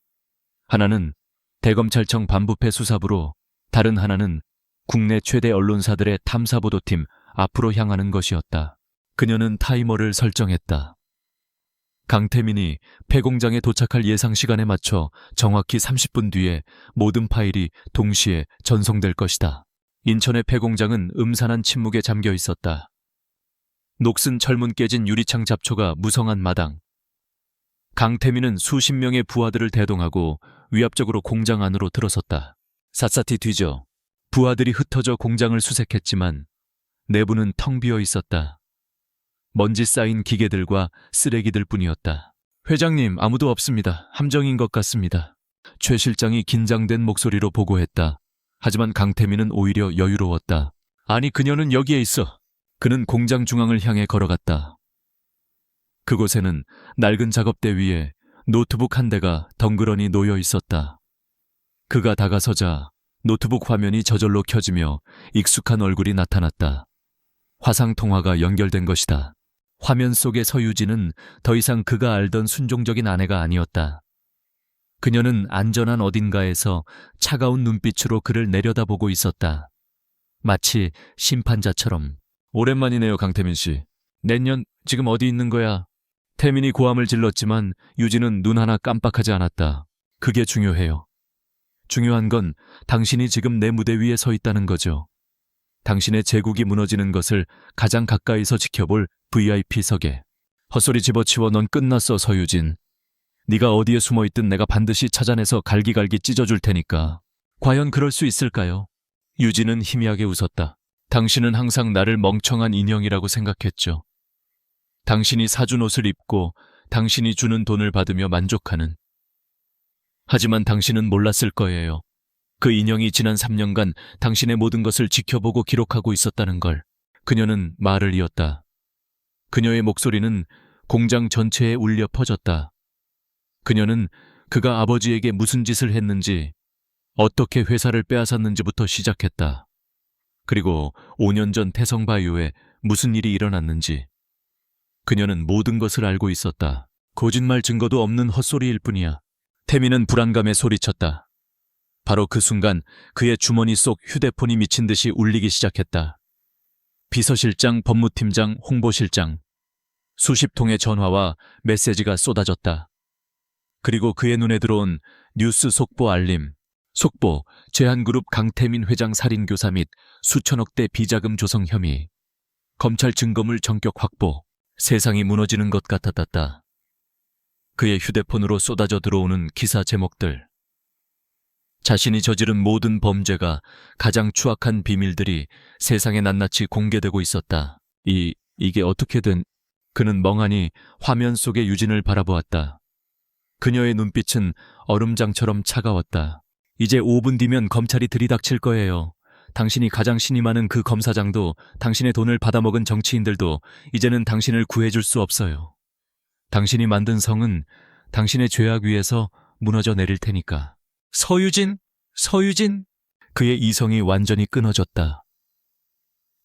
하나는 대검찰청 반부패 수사부로, 다른 하나는 국내 최대 언론사들의 탐사보도팀 앞으로 향하는 것이었다. 그녀는 타이머를 설정했다. 강태민이 폐공장에 도착할 예상 시간에 맞춰 정확히 30분 뒤에 모든 파일이 동시에 전송될 것이다. 인천의 폐공장은 음산한 침묵에 잠겨 있었다. 녹슨 철문 깨진 유리창 잡초가 무성한 마당. 강태민은 수십 명의 부하들을 대동하고 위압적으로 공장 안으로 들어섰다. 샅샅이 뒤져 부하들이 흩어져 공장을 수색했지만 내부는 텅 비어 있었다. 먼지 쌓인 기계들과 쓰레기들 뿐이었다. 회장님, 아무도 없습니다. 함정인 것 같습니다. 최 실장이 긴장된 목소리로 보고했다. 하지만 강태민은 오히려 여유로웠다. 아니, 그녀는 여기에 있어. 그는 공장 중앙을 향해 걸어갔다. 그곳에는 낡은 작업대 위에 노트북 한 대가 덩그러니 놓여 있었다. 그가 다가서자 노트북 화면이 저절로 켜지며 익숙한 얼굴이 나타났다. 화상통화가 연결된 것이다. 화면 속의 서유진은 더 이상 그가 알던 순종적인 아내가 아니었다. 그녀는 안전한 어딘가에서 차가운 눈빛으로 그를 내려다보고 있었다. 마치 심판자처럼. 오랜만이네요, 강태민 씨. 내년 지금 어디 있는 거야? 태민이 고함을 질렀지만 유진은 눈 하나 깜빡하지 않았다. 그게 중요해요. 중요한 건 당신이 지금 내 무대 위에 서 있다는 거죠. 당신의 제국이 무너지는 것을 가장 가까이서 지켜볼 VIP석에. 헛소리 집어치워. 넌 끝났어, 서유진. 네가 어디에 숨어있든 내가 반드시 찾아내서 갈기갈기 찢어줄 테니까. 과연 그럴 수 있을까요? 유진은 희미하게 웃었다. 당신은 항상 나를 멍청한 인형이라고 생각했죠. 당신이 사준 옷을 입고 당신이 주는 돈을 받으며 만족하는. 하지만 당신은 몰랐을 거예요. 그 인형이 지난 3년간 당신의 모든 것을 지켜보고 기록하고 있었다는 걸. 그녀는 말을 이었다. 그녀의 목소리는 공장 전체에 울려 퍼졌다. 그녀는 그가 아버지에게 무슨 짓을 했는지, 어떻게 회사를 빼앗았는지부터 시작했다. 그리고 5년 전 태성바이오에 무슨 일이 일어났는지. 그녀는 모든 것을 알고 있었다. 거짓말 증거도 없는 헛소리일 뿐이야. 태민은 불안감에 소리쳤다. 바로 그 순간 그의 주머니 속 휴대폰이 미친 듯이 울리기 시작했다. 비서실장, 법무팀장, 홍보실장. 수십 통의 전화와 메시지가 쏟아졌다. 그리고 그의 눈에 들어온 뉴스 속보 알림. 속보, 제한그룹 강태민 회장 살인교사 및 수천억대 비자금 조성 혐의. 검찰 증거물 전격 확보. 세상이 무너지는 것 같았다. 그의 휴대폰으로 쏟아져 들어오는 기사 제목들. 자신이 저지른 모든 범죄가, 가장 추악한 비밀들이 세상에 낱낱이 공개되고 있었다. 이게 어떻게든. 그는 멍하니 화면 속의 유진을 바라보았다. 그녀의 눈빛은 얼음장처럼 차가웠다. 이제 5분 뒤면 검찰이 들이닥칠 거예요. 당신이 가장 신임하는 그 검사장도, 당신의 돈을 받아먹은 정치인들도 이제는 당신을 구해줄 수 없어요. 당신이 만든 성은 당신의 죄악 위에서 무너져 내릴 테니까. 서유진! 그의 이성이 완전히 끊어졌다.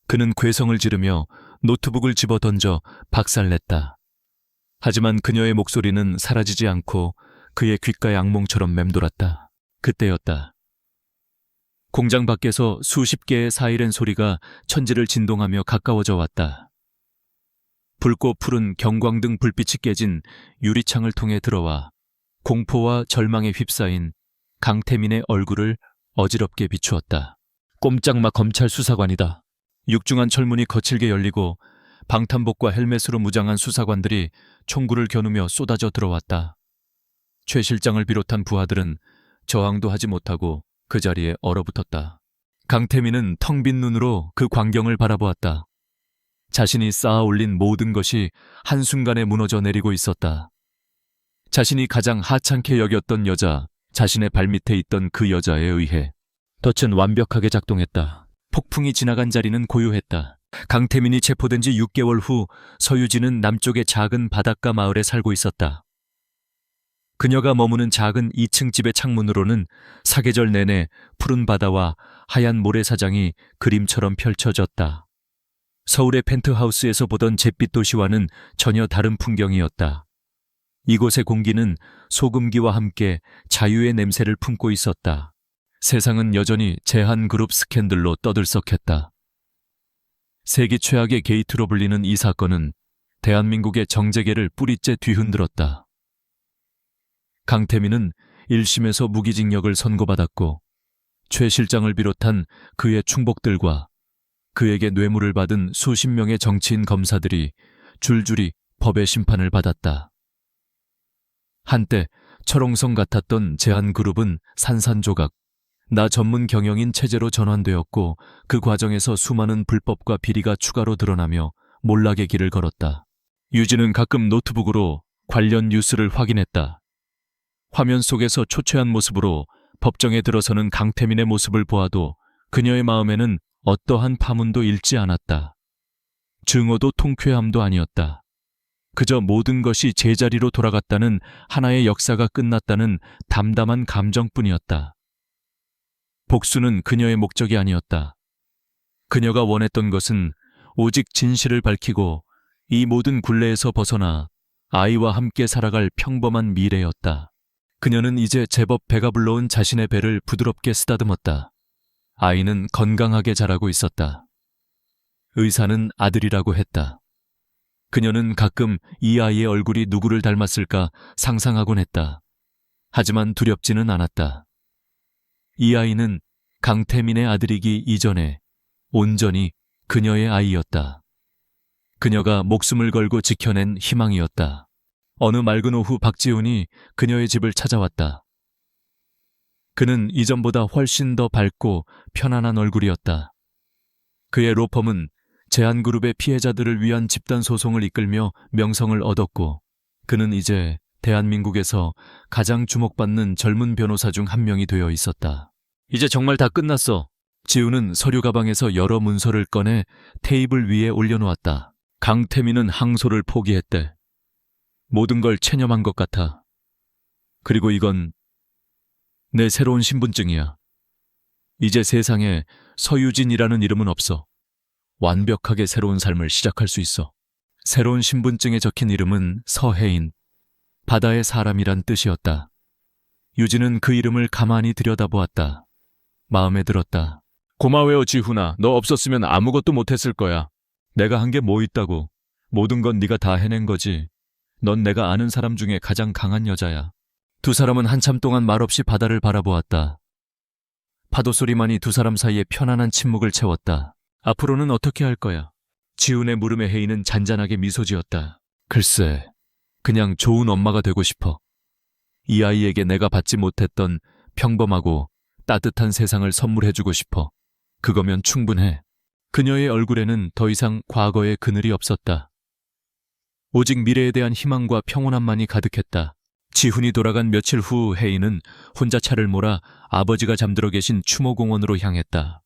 그는 괴성을 지르며 노트북을 집어던져 박살냈다. 하지만 그녀의 목소리는 사라지지 않고 그의 귓가에 악몽처럼 맴돌았다. 그때였다. 공장 밖에서 수십 개의 사이렌 소리가 천지를 진동하며 가까워져 왔다. 붉고 푸른 경광등 불빛이 깨진 유리창을 통해 들어와 공포와 절망에 휩싸인 강태민의 얼굴을 어지럽게 비추었다. 꼼짝마 검찰 수사관이다. 육중한 철문이 거칠게 열리고 방탄복과 헬멧으로 무장한 수사관들이 총구를 겨누며 쏟아져 들어왔다. 최 실장을 비롯한 부하들은 저항도 하지 못하고 그 자리에 얼어붙었다. 강태민은 텅 빈 눈으로 그 광경을 바라보았다. 자신이 쌓아 올린 모든 것이 한순간에 무너져 내리고 있었다. 자신이 가장 하찮게 여겼던 여자, 자신의 발밑에 있던 그 여자에 의해 덫은 완벽하게 작동했다. 폭풍이 지나간 자리는 고요했다. 강태민이 체포된 지 6개월 후 서유진은 남쪽의 작은 바닷가 마을에 살고 있었다. 그녀가 머무는 작은 2층 집의 창문으로는 사계절 내내 푸른 바다와 하얀 모래사장이 그림처럼 펼쳐졌다. 서울의 펜트하우스에서 보던 잿빛 도시와는 전혀 다른 풍경이었다. 이곳의 공기는 소금기와 함께 자유의 냄새를 품고 있었다. 세상은 여전히 제한그룹 스캔들로 떠들썩했다. 세계 최악의 게이트로 불리는 이 사건은 대한민국의 정재계를 뿌리째 뒤흔들었다. 강태민은 1심에서 무기징역을 선고받았고 최 실장을 비롯한 그의 충복들과 그에게 뇌물을 받은 수십 명의 정치인 검사들이 줄줄이 법의 심판을 받았다. 한때 철옹성 같았던 제한그룹은 산산조각, 나 전문 경영인 체제로 전환되었고 그 과정에서 수많은 불법과 비리가 추가로 드러나며 몰락의 길을 걸었다. 유진은 가끔 노트북으로 관련 뉴스를 확인했다. 화면 속에서 초췌한 모습으로 법정에 들어서는 강태민의 모습을 보아도 그녀의 마음에는 어떠한 파문도 일지 않았다. 증오도 통쾌함도 아니었다. 그저 모든 것이 제자리로 돌아갔다는 하나의 역사가 끝났다는 담담한 감정뿐이었다. 복수는 그녀의 목적이 아니었다. 그녀가 원했던 것은 오직 진실을 밝히고 이 모든 굴레에서 벗어나 아이와 함께 살아갈 평범한 미래였다. 그녀는 이제 제법 배가 불러온 자신의 배를 부드럽게 쓰다듬었다. 아이는 건강하게 자라고 있었다. 의사는 아들이라고 했다. 그녀는 가끔 이 아이의 얼굴이 누구를 닮았을까 상상하곤 했다. 하지만 두렵지는 않았다. 이 아이는 강태민의 아들이기 이전에 온전히 그녀의 아이였다. 그녀가 목숨을 걸고 지켜낸 희망이었다. 어느 맑은 오후 박지훈이 그녀의 집을 찾아왔다. 그는 이전보다 훨씬 더 밝고 편안한 얼굴이었다. 그의 로펌은 제한그룹의 피해자들을 위한 집단 소송을 이끌며 명성을 얻었고 그는 이제 대한민국에서 가장 주목받는 젊은 변호사 중 한 명이 되어 있었다. 이제 정말 다 끝났어. 지우는 서류 가방에서 여러 문서를 꺼내 테이블 위에 올려놓았다. 강태민은 항소를 포기했대. 모든 걸 체념한 것 같아. 그리고 이건 내 새로운 신분증이야. 이제 세상에 서유진이라는 이름은 없어. 완벽하게 새로운 삶을 시작할 수 있어. 새로운 신분증에 적힌 이름은 서혜인, 바다의 사람이란 뜻이었다. 유진은 그 이름을 가만히 들여다보았다. 마음에 들었다. 고마워요, 지훈아. 너 없었으면 아무것도 못했을 거야. 내가 한 게 뭐 있다고. 모든 건 네가 다 해낸 거지. 넌 내가 아는 사람 중에 가장 강한 여자야. 두 사람은 한참 동안 말없이 바다를 바라보았다. 파도 소리만이 두 사람 사이에 편안한 침묵을 채웠다. 앞으로는 어떻게 할 거야? 지훈의 물음에 혜인은 잔잔하게 미소 지었다. 글쎄, 그냥 좋은 엄마가 되고 싶어. 이 아이에게 내가 받지 못했던 평범하고 따뜻한 세상을 선물해주고 싶어. 그거면 충분해. 그녀의 얼굴에는 더 이상 과거의 그늘이 없었다. 오직 미래에 대한 희망과 평온함만이 가득했다. 지훈이 돌아간 며칠 후 혜인은 혼자 차를 몰아 아버지가 잠들어 계신 추모공원으로 향했다.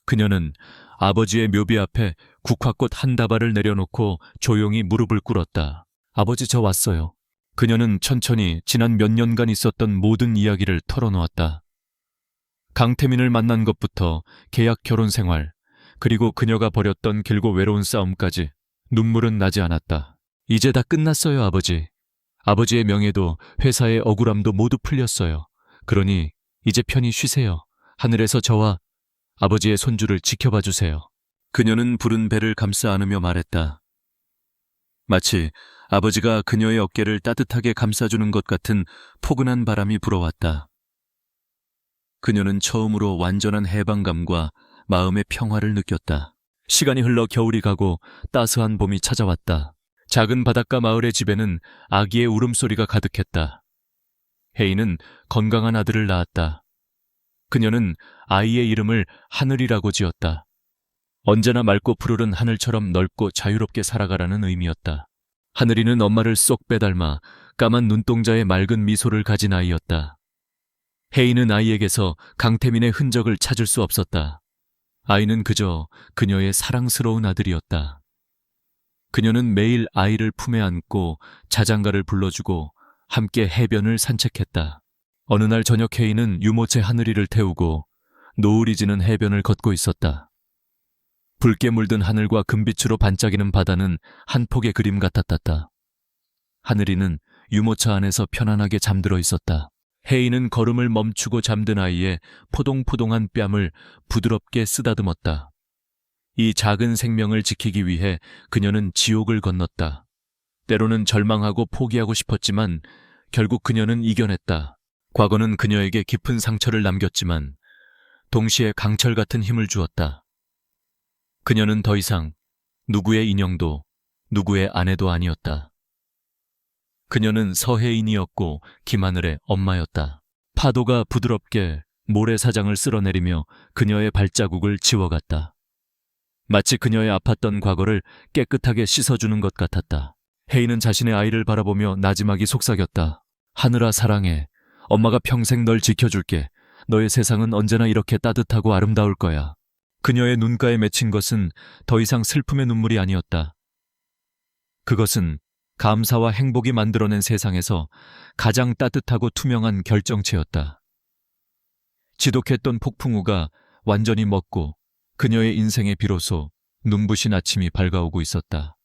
그녀는 아버지의 묘비 앞에 국화꽃 한 다발을 내려놓고 조용히 무릎을 꿇었다. 아버지, 저 왔어요. 그녀는 천천히 지난 몇 년간 있었던 모든 이야기를 털어놓았다. 강태민을 만난 것부터 계약 결혼 생활, 그리고 그녀가 벌였던 길고 외로운 싸움까지 눈물은 나지 않았다. 이제 다 끝났어요, 아버지. 아버지의 명예도 회사의 억울함도 모두 풀렸어요. 그러니 이제 편히 쉬세요. 하늘에서 저와 아버지의 손주를 지켜봐 주세요. 그녀는 부른 배를 감싸 안으며 말했다. 마치 아버지가 그녀의 어깨를 따뜻하게 감싸주는 것 같은 포근한 바람이 불어왔다. 그녀는 처음으로 완전한 해방감과 마음의 평화를 느꼈다. 시간이 흘러 겨울이 가고 따스한 봄이 찾아왔다. 작은 바닷가 마을의 집에는 아기의 울음소리가 가득했다. 혜인은 건강한 아들을 낳았다. 그녀는 아이의 이름을 하늘이라고 지었다. 언제나 맑고 푸르른 하늘처럼 넓고 자유롭게 살아가라는 의미였다. 하늘이는 엄마를 쏙 빼닮아 까만 눈동자에 맑은 미소를 가진 아이였다. 혜인은 아이에게서 강태민의 흔적을 찾을 수 없었다. 아이는 그저 그녀의 사랑스러운 아들이었다. 그녀는 매일 아이를 품에 안고 자장가를 불러주고 함께 해변을 산책했다. 어느 날 저녁 혜인은 유모차 하늘이를 태우고 노을이 지는 해변을 걷고 있었다. 붉게 물든 하늘과 금빛으로 반짝이는 바다는 한 폭의 그림 같았다. 하늘이는 유모차 안에서 편안하게 잠들어 있었다. 혜인은 걸음을 멈추고 잠든 아이의 포동포동한 뺨을 부드럽게 쓰다듬었다. 이 작은 생명을 지키기 위해 그녀는 지옥을 건넜다. 때로는 절망하고 포기하고 싶었지만 결국 그녀는 이겨냈다. 과거는 그녀에게 깊은 상처를 남겼지만 동시에 강철 같은 힘을 주었다. 그녀는 더 이상 누구의 인형도 누구의 아내도 아니었다. 그녀는 서혜인이었고 김하늘의 엄마였다. 파도가 부드럽게 모래사장을 쓸어내리며 그녀의 발자국을 지워갔다. 마치 그녀의 아팠던 과거를 깨끗하게 씻어주는 것 같았다. 혜인은 자신의 아이를 바라보며 나지막이 속삭였다. 하늘아 사랑해. 엄마가 평생 널 지켜줄게. 너의 세상은 언제나 이렇게 따뜻하고 아름다울 거야. 그녀의 눈가에 맺힌 것은 더 이상 슬픔의 눈물이 아니었다. 그것은 감사와 행복이 만들어낸 세상에서 가장 따뜻하고 투명한 결정체였다. 지독했던 폭풍우가 완전히 멎고 그녀의 인생에 비로소 눈부신 아침이 밝아오고 있었다.